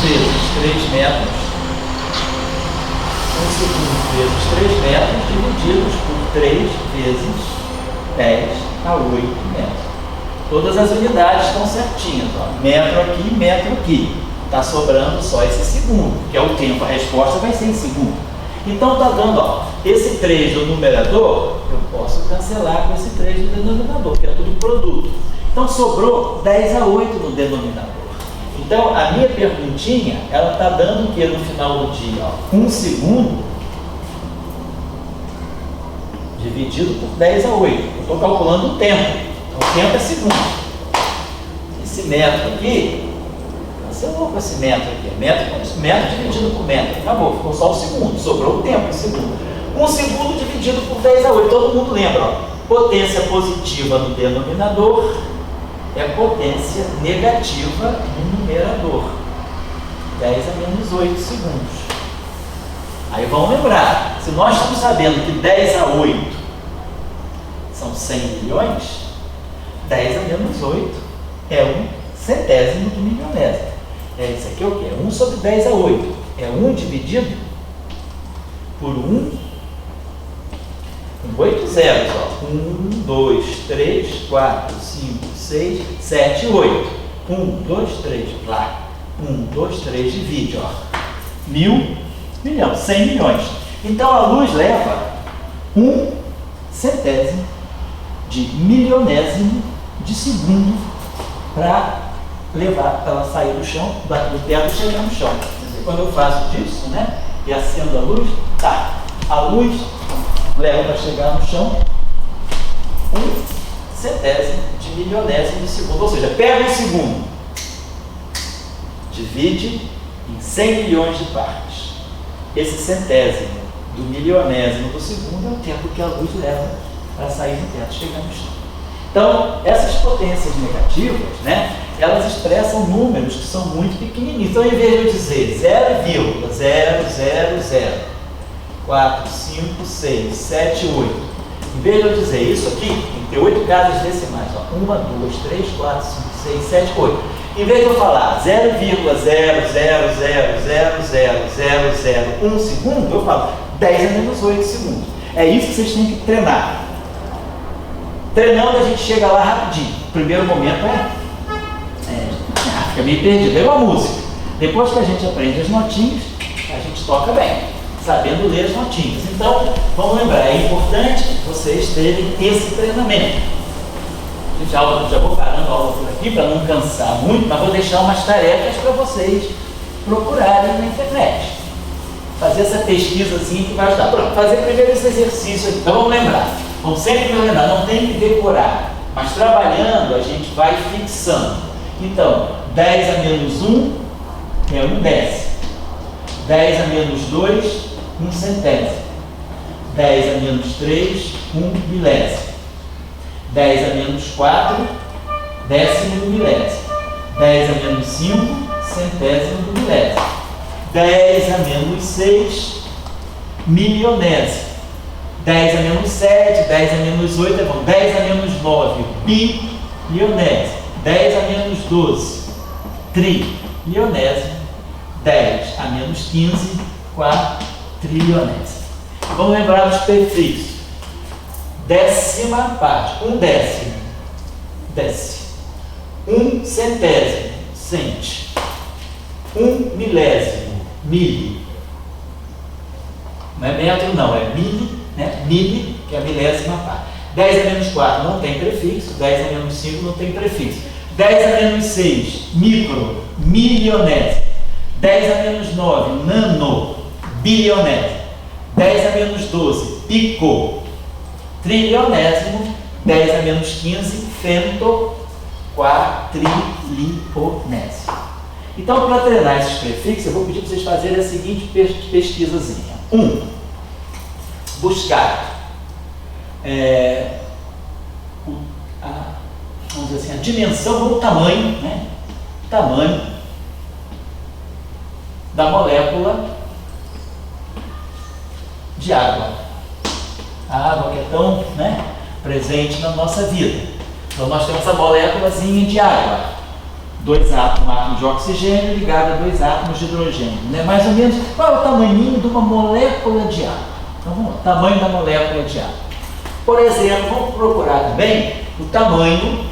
vezes 3 metros, 1 segundo vezes 3 metros, divididos por 3 vezes 10 a 8 metros. Todas as unidades estão certinhas, ó. Metro aqui, metro aqui. Está sobrando só esse segundo, que é o tempo. A resposta vai ser em segundo. Então está dando, ó, esse 3 do numerador, eu posso cancelar com esse 3 do denominador, que é tudo produto. Então sobrou 10/8 no denominador. Então a minha perguntinha, ela está dando o que no final do dia? Ó, 1 segundo dividido por 10/8. Eu estou calculando o tempo. Então o tempo é segundo. Esse metro aqui, cancelou com esse metro aqui. Metro dividido por metro. Acabou, ficou só o segundo. Sobrou o tempo, o segundo. 1 segundo dividido por 10/8. Todo mundo lembra, ó. Potência positiva no denominador é potência negativa no numerador. 10⁻⁸ segundos. Aí vamos lembrar, se nós estamos sabendo que 10/8 são 100 milhões, 10⁻⁸ é 1/100º do milionésimo. Isso aqui é o quê? 1 sobre 10/8. É 1 dividido por 1 com 8 zeros. Ó. 1, 2, 3, 4, 5, 6, 7, 8. 1, 2, 3, lá. 1, 2, 3, divide. Ó. 1.000 milhão, 100 milhões. Então a luz leva 1/100º de milionésimo de segundo para levar, para ela sair do chão, do teto e chegar no chão. Quer dizer, quando eu faço disso, né, e acendo a luz, tá, a luz leva para chegar no chão 1/100º de milionésimo de segundo. Ou seja, pega um segundo, divide em 100 milhões de partes. Esse centésimo do milionésimo do segundo é o tempo que a luz leva para sair do teto e chegar no chão. Então, essas potências negativas, né, elas expressam números que são muito pequenininhos. Então, em vez de eu dizer 0,000 4, 5, 6, 7, 8, em vez de eu dizer isso aqui, tem que ter 8 casas decimais. 1, 2, 3, 4, 5, 6, 7, 8. Em vez de eu falar 0,000000001 segundo, eu falo 10⁻⁸ segundos. É isso que vocês têm que treinar. Treinando, a gente chega lá rapidinho. O primeiro momento fica meio perdido. É uma música. Depois que a gente aprende as notinhas, a gente toca bem, sabendo ler as notinhas. Então, vamos lembrar, é importante vocês terem esse treinamento. Já vou parando a aula por aqui para não cansar muito, mas vou deixar umas tarefas para vocês procurarem na internet. Fazer essa pesquisa assim que vai ajudar. Pronto, fazer primeiro esse exercício aqui. Então vamos lembrar. Vamos sempre lembrar, não tem que decorar, mas trabalhando a gente vai fixando. Então, 10⁻⁻1 é 1/10. 10⁻⁻2, 1/100º. 10⁻⁻3, 1/1000º. 10⁻⁴, décimo do milésimo. 10⁻⁵, centésimo do milésimo. 10⁻⁶, milionésimo. 10⁻⁷, 10⁻⁸ é bom. 10⁻⁹, bilionésimo. 10⁻�12, trilionésimo. 10⁻�15, quatrilionésimo. Vamos lembrar dos prefixos. Décima parte, 1/10, décimo. 1/100º, cente. 1/1000º, mili. Não é metro, não, é mili, né? Mili, que é a milésima parte. 10⁻⁴ não tem prefixo, 10⁻⁵ não tem prefixo. 10⁻�6, micro, milionésimo. 10⁻⁹, nano, bilionésimo. 10⁻�12, pico, trilionésimo. 10⁻�15, fento, quatrilionésimo. Então, para treinar esses prefixos, eu vou pedir para vocês fazerem a seguinte pesquisazinha. 1. Buscar vamos dizer assim, a dimensão ou o tamanho, né? Tamanho da molécula de água. A água que é tão, né, presente na nossa vida. Então nós temos essa moléculazinha de água. 2 átomos de oxigênio ligado a 2 átomos de hidrogênio. Né? Mais ou menos, qual é o tamanhinho de uma molécula de água? Então vamos lá, tamanho da molécula de água. Por exemplo, vamos procurar também o tamanho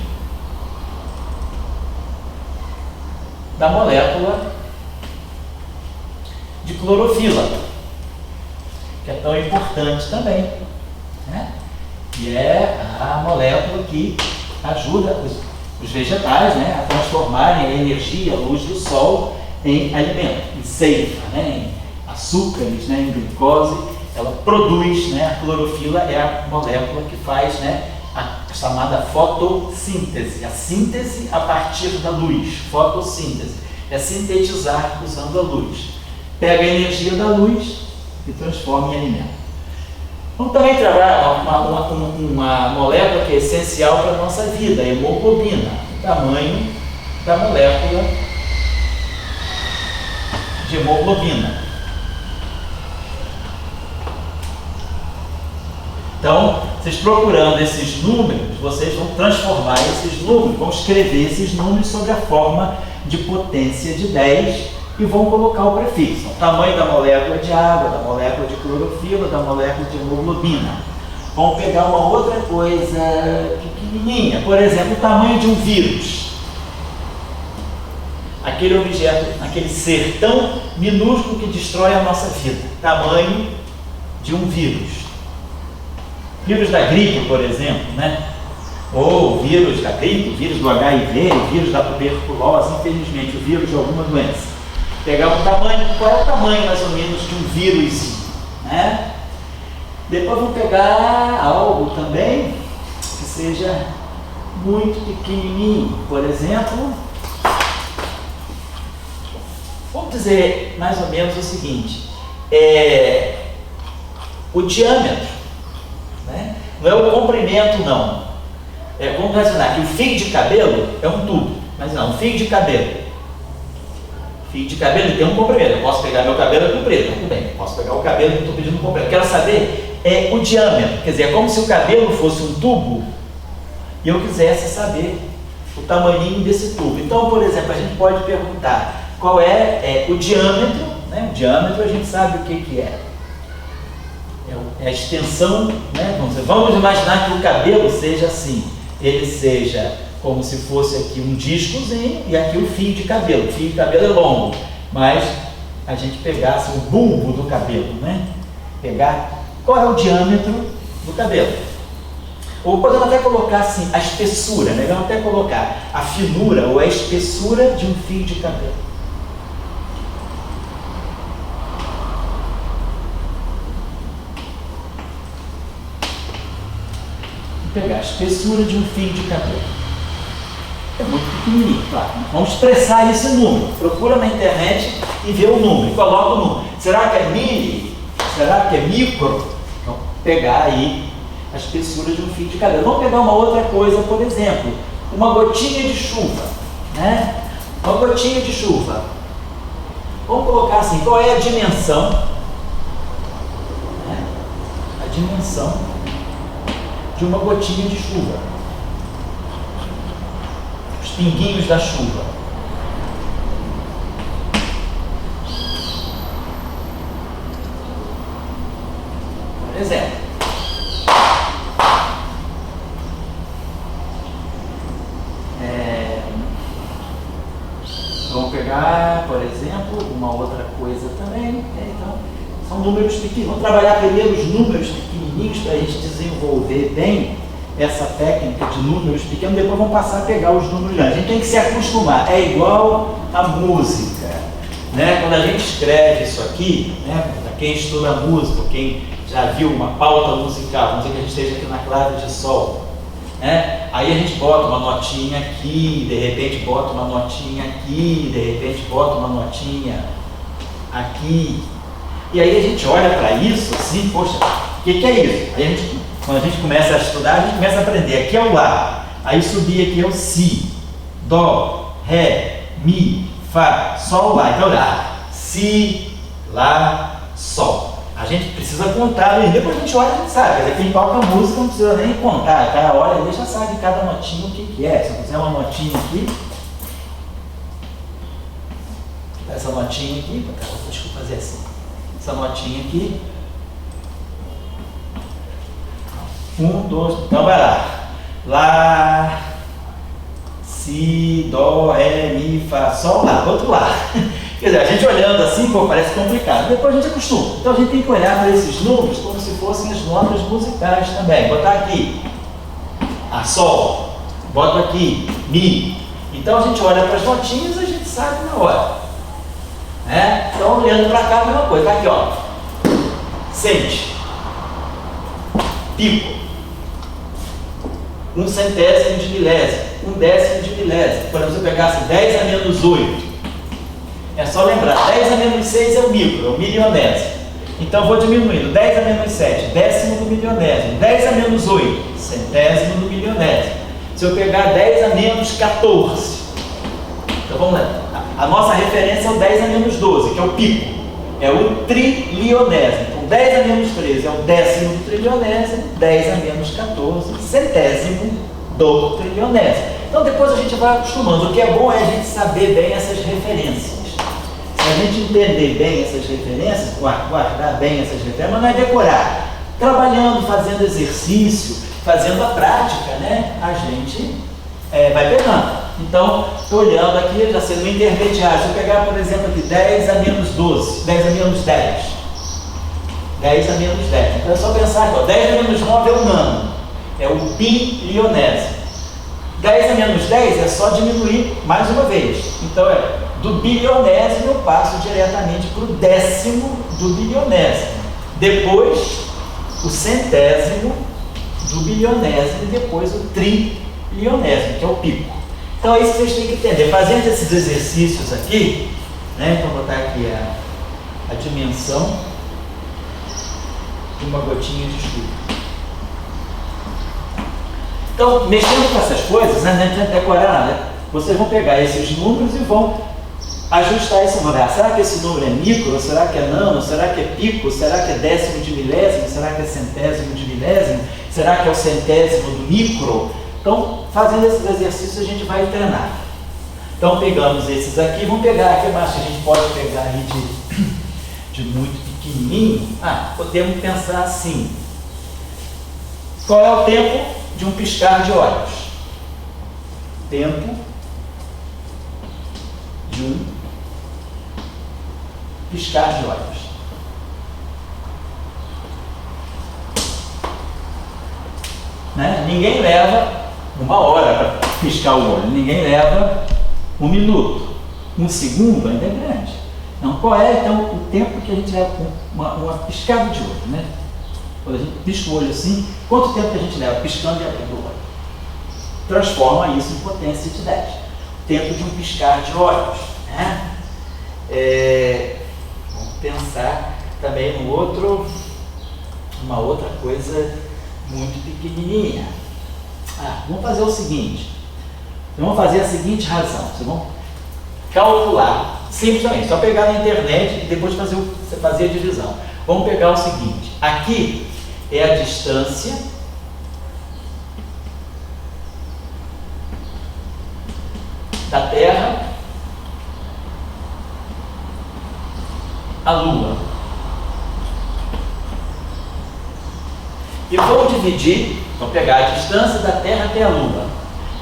da molécula de clorofila. que é tão importante também, né? E é a molécula que ajuda os vegetais, né, a transformarem a energia, a luz do sol, em alimento, em seifa, né, em açúcares, né, em glicose. Ela produz, né, a clorofila é a molécula que faz, né, a chamada fotossíntese, a síntese a partir da luz. Fotossíntese é sintetizar usando a luz. Pega a energia da luz e transforma em alimento. Vamos também trabalhar uma molécula que é essencial para a nossa vida, a hemoglobina, o tamanho da molécula de hemoglobina. Então, vocês procurando esses números, vocês vão transformar esses números, vão escrever esses números sob a forma de potência de 10 e vão colocar o prefixo. O tamanho da molécula de água, da molécula de clorofila, da molécula de hemoglobina. Vamos pegar uma outra coisa pequenininha, por exemplo, o tamanho de um vírus. Aquele objeto, aquele ser tão minúsculo que destrói a nossa vida. Tamanho de um vírus. Vírus da gripe, por exemplo, né? Ou vírus da gripe, vírus do HIV, vírus da tuberculose, infelizmente, o vírus de alguma doença. Pegar o tamanho, qual é o tamanho mais ou menos de um vírus, né? Depois vamos pegar algo também que seja muito pequenininho, por exemplo, vamos dizer mais ou menos o seguinte, o diâmetro, né? Não é o comprimento não, vamos imaginar que o fio de cabelo é um tubo, mas não, um fio de cabelo tem um comprimento. Eu posso pegar meu cabelo comprido, tudo bem. Posso pegar o cabelo que estou pedindo comprido. Quero saber o diâmetro. Quer dizer, é como se o cabelo fosse um tubo e eu quisesse saber o tamanhinho desse tubo. Então, por exemplo, a gente pode perguntar qual é o diâmetro, né? O diâmetro a gente sabe o que é. É a extensão, né? Vamos imaginar que o cabelo seja assim. Ele seja como se fosse aqui um discozinho e aqui o fio de cabelo. O fio de cabelo é longo, mas a gente pegasse o bulbo do cabelo, né? Pegar qual é o diâmetro do cabelo. Ou podemos até colocar assim, a espessura, né? Vamos até colocar a finura ou a espessura de um fio de cabelo. Vou pegar a espessura de um fio de cabelo. É muito pequenininho, claro. Vamos expressar esse número. Procura na internet e vê o número. Coloca o número. Será que é mili? Será que é micro? Então, pegar aí a espessura de um fio de cabelo. Vamos pegar uma outra coisa, por exemplo, uma gotinha de chuva, né? Uma gotinha de chuva. Vamos colocar assim, qual é a dimensão? Né? A dimensão de uma gotinha de chuva. Pinguinhos da chuva. Por exemplo, vamos pegar, por exemplo, uma outra coisa também. Então, são números pequenos. Vamos trabalhar primeiro os números pequenininhos para a gente desenvolver bem essa técnica de números pequenos, depois vamos passar a pegar os números grandes. A gente tem que se acostumar, é igual a música, né? Quando a gente escreve isso aqui, né? Para quem estuda música, quem já viu uma pauta musical, vamos dizer que a gente esteja aqui na clave de sol, né? Aí a gente bota uma notinha aqui, de repente bota uma notinha aqui, de repente bota uma notinha aqui, e aí a gente olha para isso assim, poxa, o que é isso? Aí a gente, quando a gente começa a estudar, a gente começa a aprender. Aqui é o Lá, aí subir aqui é o Si, Dó, Ré, Mi, Fá, Sol, Lá. Então, Lá, Si, Lá, Sol. A gente precisa contar, e depois a gente olha e a gente sabe. Quer dizer, quem toca música não precisa nem contar, o cara olha e já sabe cada notinha o que é. Se eu fizer uma notinha aqui, essa notinha aqui, deixa eu fazer assim, essa notinha aqui, 1, 2, então vai lá. Lá, Si, Dó, Ré, Mi, Fá, Sol, Lá. Outro Lá. Quer dizer, a gente olhando assim, pô, parece complicado. Depois a gente acostuma. Então a gente tem que olhar para esses números como se fossem as notas musicais também. Botar aqui a Sol, boto aqui Mi. Então a gente olha para as notinhas e a gente sabe na hora. Né? Então olhando para cá, a mesma coisa. Tá aqui, ó. Sente. Pico. 1/100 de milésimo. 1/10 de milésimo. Por exemplo, se eu pegasse 10 a menos 8. É só lembrar, 10 a menos 6 é o micro, é o milionésimo. Então eu vou diminuindo, 10 a menos 7, décimo do milionésimo, 10 a menos 8, centésimo do milionésimo. Se eu pegar 10 a menos 14, então vamos lá, a nossa referência é o 10 a menos 12, que é o pico, é o trilionésimo. Então 10 a menos 13 é o décimo do trilionésimo, 10 a menos 14, centésimo do trilionésimo. Então depois a gente vai acostumando. O que é bom é a gente saber bem essas referências. Se a gente entender bem essas referências, guardar bem essas referências, mas não é decorar. Trabalhando, fazendo exercício, fazendo a prática, né? A gente vai pegando. Então, estou olhando aqui, já sendo intermediário. Se eu pegar, por exemplo, aqui 10 a menos 12, 10 a menos 10. 10 a menos 10. Então é só pensar aqui, ó, 10 a menos 9 é o nano, é o bilionésimo. 10 a menos 10 é só diminuir mais uma vez. Então do bilionésimo eu passo diretamente para o décimo do bilionésimo. Depois o centésimo do bilionésimo e depois o trilionésimo, que é o pico. Então é isso que vocês têm que entender. Fazendo esses exercícios aqui, né? Então vou botar aqui a dimensão de uma gotinha de chuva. Então, mexendo com essas coisas, né, não adianta decorar nada. Vocês vão pegar esses números e vão ajustar esse número. Será que esse número é micro? Será que é nano? Será que é pico? Será que é décimo de milésimo? Será que é centésimo de milésimo? Será que é o centésimo do micro? Então, fazendo esses exercícios, a gente vai treinar. Então, pegamos esses aqui. Vamos pegar aqui mais que a gente pode pegar aí de muito pequenininho. Podemos pensar assim. Qual é o tempo de um piscar de olhos? Tempo de um piscar de olhos. Né? Ninguém leva 1 hora para piscar o olho, ninguém leva 1 minuto. 1 segundo ainda é grande. Então, qual é então o tempo que a gente leva com uma piscada de olho, né? Quando a gente pisca o olho assim, quanto tempo que a gente leva piscando e abrindo o olho? Transforma isso em potência de 10. Tempo de um piscar de olhos. Né? Vamos pensar também no uma outra coisa muito pequenininha. Vamos fazer o seguinte. Vamos fazer a seguinte razão. Vocês vão calcular, simples também, só pegar na internet e depois fazer a divisão. Vamos pegar o seguinte. Aqui é a distância da Terra à Lua. E vamos dividir, vamos pegar a distância da Terra até a Lua.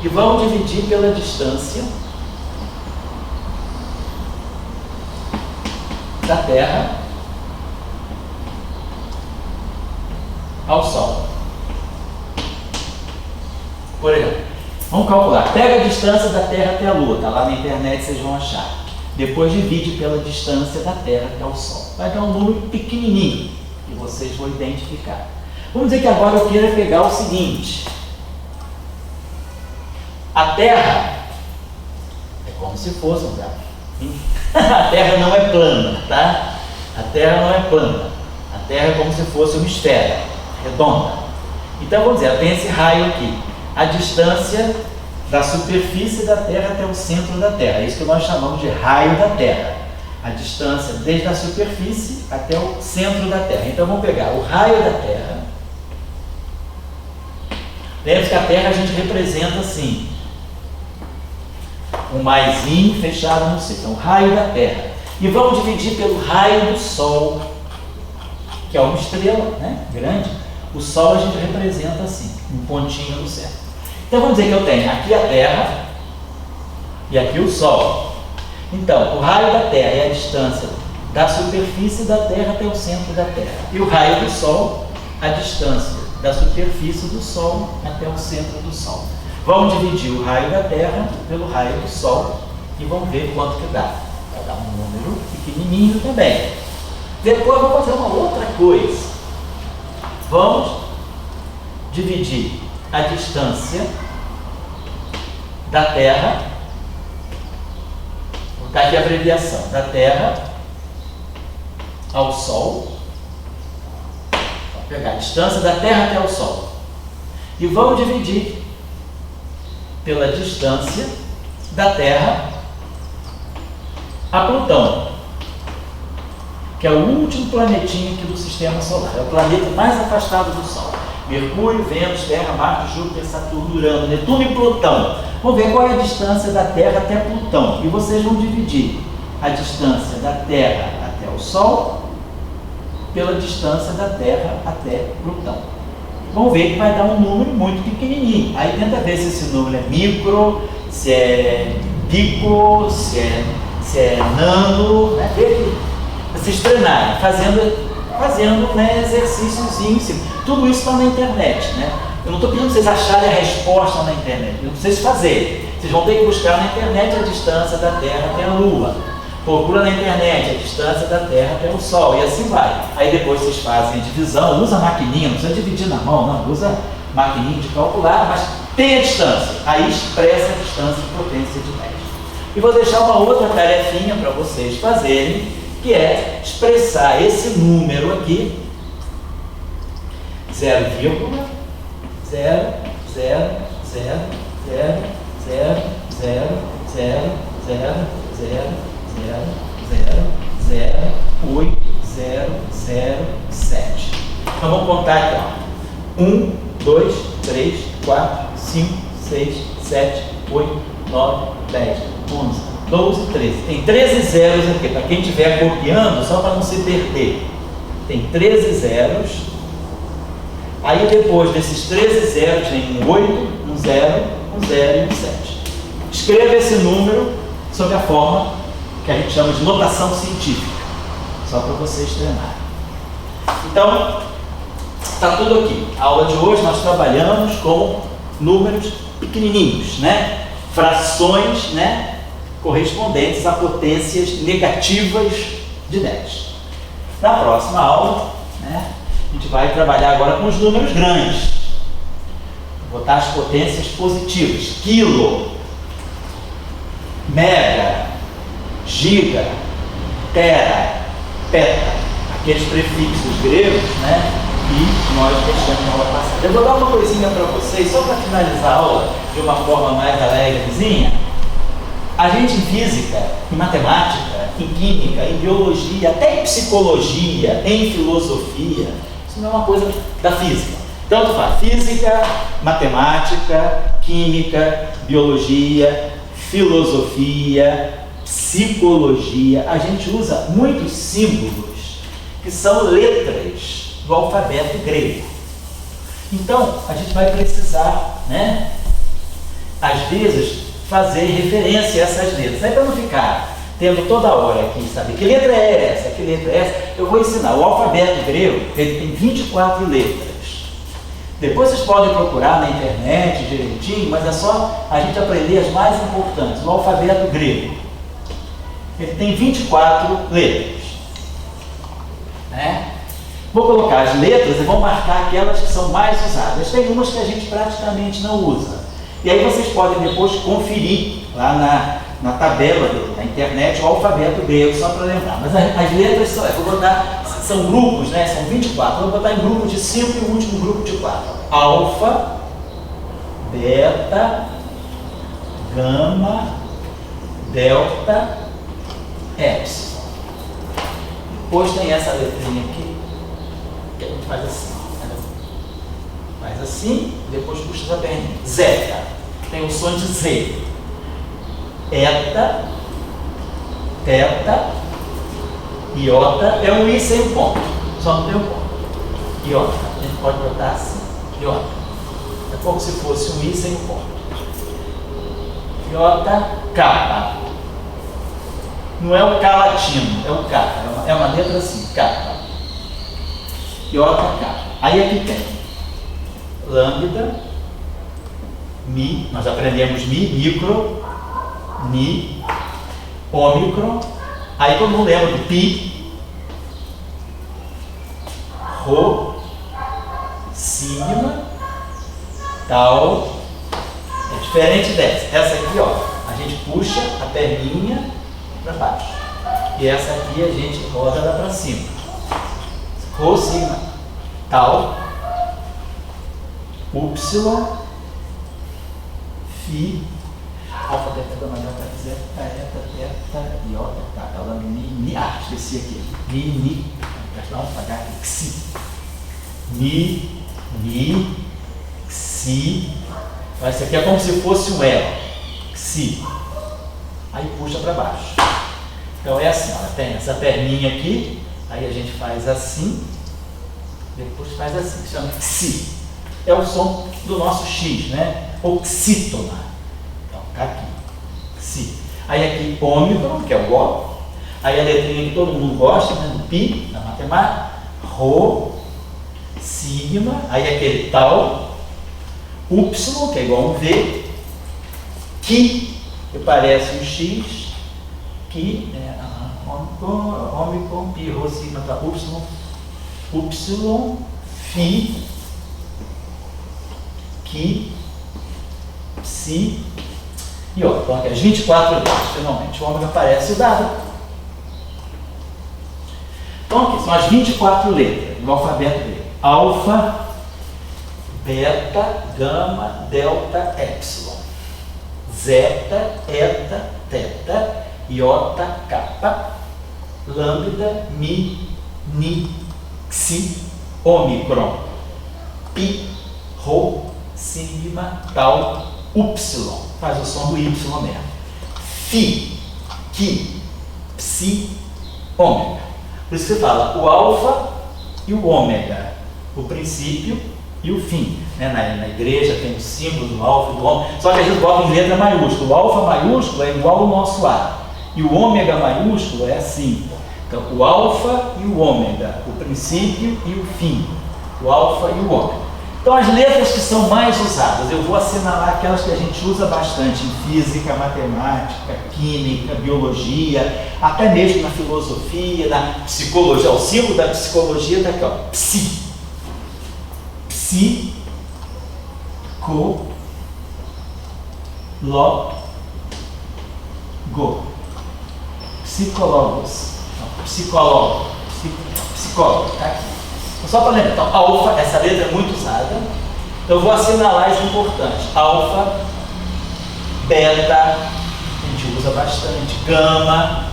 E vamos dividir pela distância da Terra ao Sol. Por exemplo, vamos calcular. Pega a distância da Terra até a Lua, está lá na internet, vocês vão achar. Depois divide pela distância da Terra até o Sol. Vai dar um número pequenininho que vocês vão identificar. Vamos dizer que agora eu queira pegar o seguinte. A Terra é como se fosse um grafo. A Terra não é plana, tá? A Terra não é plana. A Terra é como se fosse uma esfera redonda. Então vamos dizer, tem esse raio aqui. A distância da superfície da Terra até o centro da Terra. É isso que nós chamamos de raio da Terra. A distância desde a superfície até o centro da Terra. Então vamos pegar o raio da Terra. Lembre-se que a Terra a gente representa assim. Um maisinho fechado no centro. Então, o raio da Terra. E vamos dividir pelo raio do Sol, que é uma estrela, né? Grande. O Sol a gente representa assim, um pontinho no centro. Então vamos dizer que eu tenho aqui a Terra e aqui o Sol. Então, o raio da Terra é a distância da superfície da Terra até o centro da Terra. E o raio do Sol, a distância da superfície do Sol até o centro do Sol. Vamos dividir o raio da Terra pelo raio do Sol e vamos ver quanto que dá. Vai dar um número pequenininho também. Depois vamos fazer uma outra coisa. Vamos dividir a distância da Terra, vou botar aqui a abreviação, da Terra ao Sol. Vou pegar a distância da Terra até o Sol. E vamos dividir pela distância da Terra a Plutão, que é o último planetinha aqui do Sistema Solar. É o planeta mais afastado do Sol. Mercúrio, Vênus, Terra, Marte, Júpiter, Saturno, Urano, Netuno e Plutão. Vamos ver qual é a distância da Terra até Plutão. E vocês vão dividir a distância da Terra até o Sol pela distância da Terra até Plutão. Vão ver que vai dar um número muito pequenininho. Aí tenta ver se esse número é micro, se é pico, se é nano, né? Ver que vocês treinarem, fazendo né, exercíciozinho. Tudo isso está na internet, né? Eu não estou pedindo vocês acharem a resposta na internet, eu vocês fazerem. Vocês vão ter que buscar na internet a distância da Terra até a Lua. Procura na internet a distância da Terra até o Sol e assim vai. Aí depois vocês fazem a divisão, usa a maquininha, não precisa dividir na mão, não, usa maquininha de calcular, mas tem a distância. Aí expressa a distância de potência de 10. E vou deixar uma outra tarefinha para vocês fazerem, que é expressar esse número aqui, 0,00000008007. Então vamos contar aqui, ó. 1, 2, 3, 4, 5, 6, 7, 8, 9, 10, 11, 12, 13. Tem 13 zeros aqui, para quem estiver copiando, só para não se perder. Tem 13 zeros. Aí depois desses 13 zeros tem um 8, um 0, um 0 e um 7. Escreva esse número sob a forma que a gente chama de notação científica, só para vocês treinarem. Então, está tudo aqui. A aula de hoje nós trabalhamos com números pequenininhos, né? Frações, né? Correspondentes a potências negativas de 10. Na próxima aula, né? A gente vai trabalhar agora com os números grandes. Vou botar as potências positivas. Quilo, mega, giga, tera, peta. Aqueles prefixos gregos, né? E nós deixamos na aula passada. Eu vou dar uma coisinha para vocês, só para finalizar a aula de uma forma mais alegrezinha. A gente em física, em matemática, em química, em biologia, até em psicologia, em filosofia, isso não é uma coisa da física. Tanto faz física, matemática, química, biologia, filosofia, psicologia. A gente usa muitos símbolos que são letras do alfabeto grego. Então, a gente vai precisar, né, às vezes, fazer referência a essas letras. Aí para não ficar tendo toda hora aqui, sabe, que letra é essa, que letra é essa, eu vou ensinar. O alfabeto grego, ele tem 24 letras. Depois vocês podem procurar na internet direitinho, mas é só a gente aprender as mais importantes. O alfabeto grego, ele tem 24 letras. Né? Vou colocar as letras e vou marcar aquelas que são mais usadas. Tem umas que a gente praticamente não usa. E aí vocês podem depois conferir lá na tabela da internet o alfabeto grego, só para lembrar. Mas as letras são, vou botar, são grupos, né? São 24. Vou botar em grupo de 5 e o último grupo de 4. Alfa, beta, gama, delta, epsilon. Depois tem essa letrinha aqui, que a gente faz assim. Faz assim, depois puxa a perninha. Zeta, tem o som de Z. Eta, teta, iota, é um I sem ponto, só não tem um ponto. Iota, a gente pode botar assim, iota. É como se fosse um I sem ponto. Iota, kappa. Não é o K latino, é o K. É uma letra assim, K. Iota, K. Aí aqui tem lambda, Mi, nós aprendemos Mi, micro, Ni, ômicron. Aí todo mundo lembra do Pi, Rho, Sigma, Tau. É diferente dessa. Essa aqui, ó, a gente puxa a perninha para baixo. E essa aqui a gente roda ela para cima. Rho, Sigma, Tau, Upsilon, Phi, alfa, beta, gama, delta, zeta, eta, teta, iota, tá, ela mi, esqueci aqui. Mi, não, H, xi. Mi, xi. Esse aqui é como se fosse um elo. Xi. Aí puxa para baixo. Então é assim, ó, tem essa perninha aqui, aí a gente faz assim, depois faz assim, que chama xi. É o som do nosso X, né? Oxítona. Então, tá aqui. Xi. Aí aqui, ômicron, que é o O. Aí a letrinha que todo mundo gosta, né? Do Pi, da matemática. Rho, Sigma. Aí aquele Tau. Upsilon, que é igual a um V. Qui, que parece um X. Qui, ômicron, Pi, Rho, Sigma, Tau, Upsilon. Upsilon, Phi, Qui, Psi e ó, então aqui as 24 letras, finalmente, o ômega aparece o dado. Então aqui são as 24 letras do alfabeto grego: alfa, beta, gama, delta, epsilon, zeta, eta, teta, iota, kappa, lambda, mi, ni, xi, ômicron, pi, rho, sigma, tau, upsilon. Faz o som do Y mesmo. Phi, Qui, Psi, ômega. Por isso que você fala o alfa e o ômega, o princípio e o fim. Né? Na igreja tem o símbolo do alfa e do ômega, só que a gente bota em letra maiúscula. O alfa maiúsculo é igual ao nosso A, e o ômega maiúsculo é assim. Então, o alfa e o ômega, o princípio e o fim. O alfa e o ômega. Então, as letras que são mais usadas, eu vou assinalar aquelas que a gente usa bastante em física, matemática, química, biologia, até mesmo na filosofia, na psicologia. O símbolo da psicologia está aqui, ó, psi. Psi, co, lo, go. Psicólogos, psicólogo, tá aqui. Só para lembrar, então, alfa, essa letra é muito usada, então eu vou assinalar as importantes. Alfa, beta, a gente usa bastante, gama,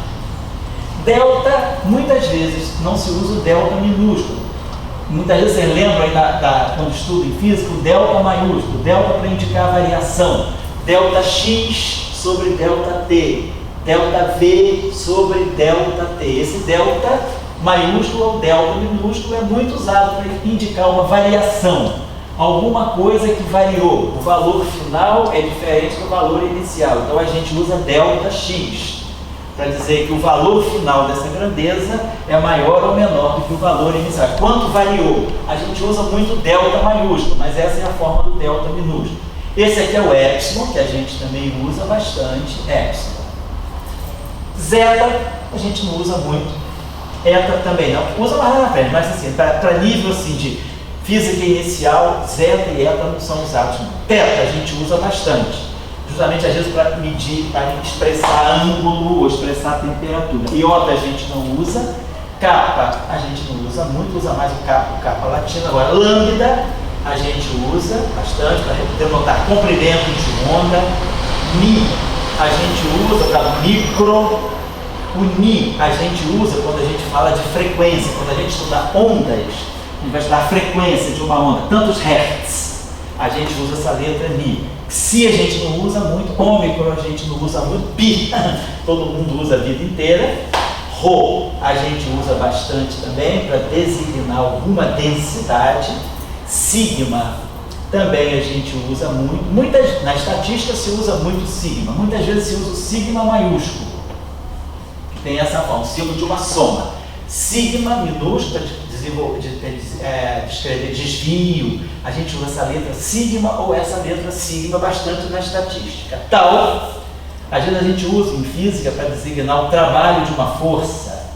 delta, muitas vezes não se usa o delta minúsculo. Muitas vezes vocês lembram aí quando estudo em física, o delta maiúsculo, delta para indicar a variação, delta X sobre delta T, delta V sobre delta T. Esse delta maiúsculo ou delta minúsculo é muito usado para indicar uma variação, alguma coisa que variou. O valor final é diferente do valor inicial, então a gente usa delta X para dizer que o valor final dessa grandeza é maior ou menor do que o valor inicial. Quanto variou? A gente usa muito delta maiúsculo, mas essa é a forma do delta minúsculo. Esse aqui é o epsilon, que a gente também usa bastante, epsilon. Zeta a gente não usa muito. Eta também não, usa mais lá na frente, mas assim, para nível assim, de física inicial, zeta e eta não são usados. Teta a gente usa bastante, justamente às vezes para medir, para expressar ângulo ou expressar temperatura. Iota a gente não usa, kappa a gente não usa muito, usa mais o kappa latino. Agora, lambda a gente usa bastante para denotar comprimento de onda. Mi a gente usa para micro. O Ni a gente usa quando a gente fala de frequência, quando a gente estuda ondas, a gente vai estudar a frequência de uma onda, tantos hertz, a gente usa essa letra Ni. Xi a gente não usa muito, ômicron a gente não usa muito, Pi todo mundo usa a vida inteira, Rho a gente usa bastante também para designar alguma densidade, Sigma também a gente usa muito, na estatística se usa muito sigma, muitas vezes se usa o sigma maiúsculo. tem essa forma, símbolo de uma soma. Sigma minúscula de descrever desvio, a gente usa essa letra sigma ou essa letra sigma bastante na estatística. Tau, às vezes a gente usa em física para designar o trabalho de uma força.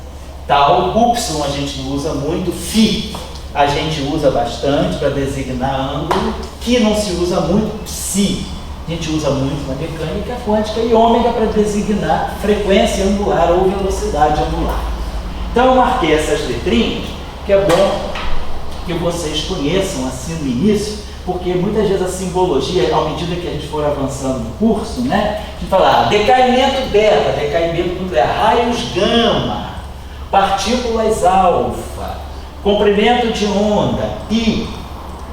Tau, Y a gente não usa muito, Φ a gente usa bastante para designar ângulo, que não se usa muito, Psi a gente usa muito na mecânica quântica, e ômega para designar frequência angular ou velocidade angular. Então eu marquei essas letrinhas, que é bom que vocês conheçam assim no início, porque muitas vezes a simbologia, à medida que a gente for avançando no curso, né, a gente fala decaimento beta, decaimento nuclear, raios gama, partículas alfa, comprimento de onda, I,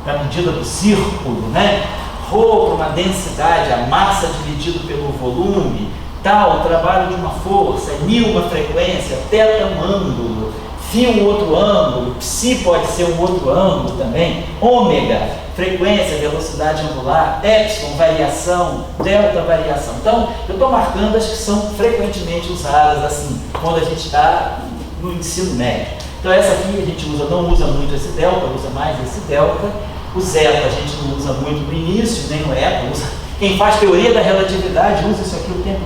para medida do círculo, né, Rho para uma densidade, a massa dividido pelo volume, tal, o trabalho de uma força, μ uma frequência, θ um ângulo, Φ um outro ângulo, Psi pode ser um outro ângulo também, ômega, frequência, velocidade angular, epsilon, variação, delta, variação. Então, eu estou marcando as que são frequentemente usadas assim, quando a gente está no ensino médio. Então, essa aqui a gente não usa muito esse delta, usa mais esse delta. O zeta a gente não usa muito no início, nem no eta, usa. Quem faz teoria da relatividade usa isso aqui o tempo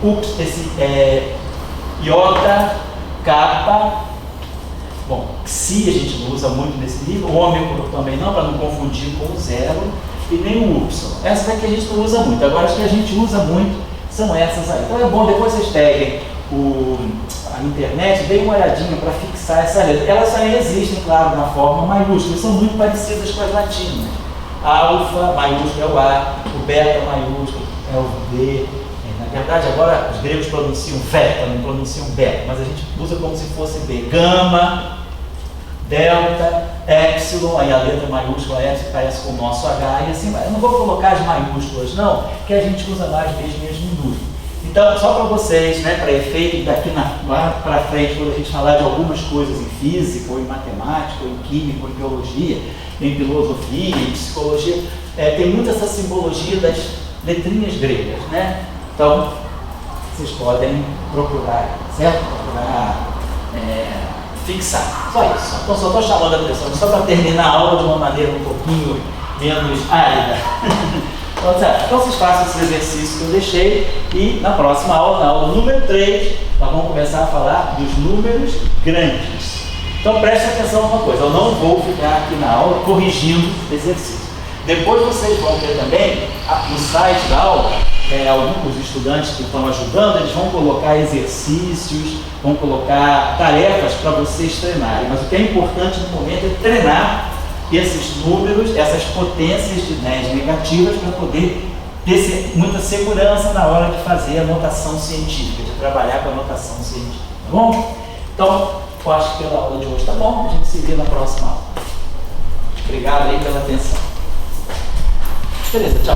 todo. Esse iota, kappa, bom, psi a gente não usa muito nesse nível, ômega também não, para não confundir com o zero, e nem o y. Essa daqui a gente não usa muito. Agora, as que a gente usa muito são essas aí. Então é bom, depois vocês peguem a internet, deem uma olhadinha para fixar essa letra. Elas também existem, claro, na forma maiúscula, são muito parecidas com as latinas. Alfa maiúsculo é o A, o beta maiúsculo é o B. Na verdade, agora os gregos pronunciam beta, não pronunciam beta, mas a gente usa como se fosse B. Gama, delta, epsilon, aí a letra maiúscula epsilon parece com o nosso H e assim vai. Eu não vou colocar as maiúsculas não, que a gente usa mais mesmo as minúsculas. Então, só para vocês, né, para efeito daqui lá para frente, quando a gente falar de algumas coisas em física, ou em matemática, ou em química, ou em biologia, em filosofia, em psicologia, tem muito essa simbologia das letrinhas gregas, né? Então, vocês podem procurar, certo? Procurar fixar. Só isso. Então, só estou chamando a atenção, só para terminar a aula de uma maneira um pouquinho menos árida. Então, vocês façam esse exercício que eu deixei e na próxima aula, na aula número 3, nós vamos começar a falar dos números grandes. Então, preste atenção a uma coisa, eu não vou ficar aqui na aula corrigindo exercício. Depois vocês vão ter também, no site da aula, alguns estudantes que estão ajudando, eles vão colocar exercícios, vão colocar tarefas para vocês treinarem. Mas o que é importante no momento é treinar esses números, essas potências de 10 negativas para poder ter muita segurança na hora de fazer a notação científica, de trabalhar com a notação científica, tá bom? Então, eu acho que pela aula de hoje tá bom, a gente se vê na próxima aula. Obrigado aí pela atenção. Beleza, tchau.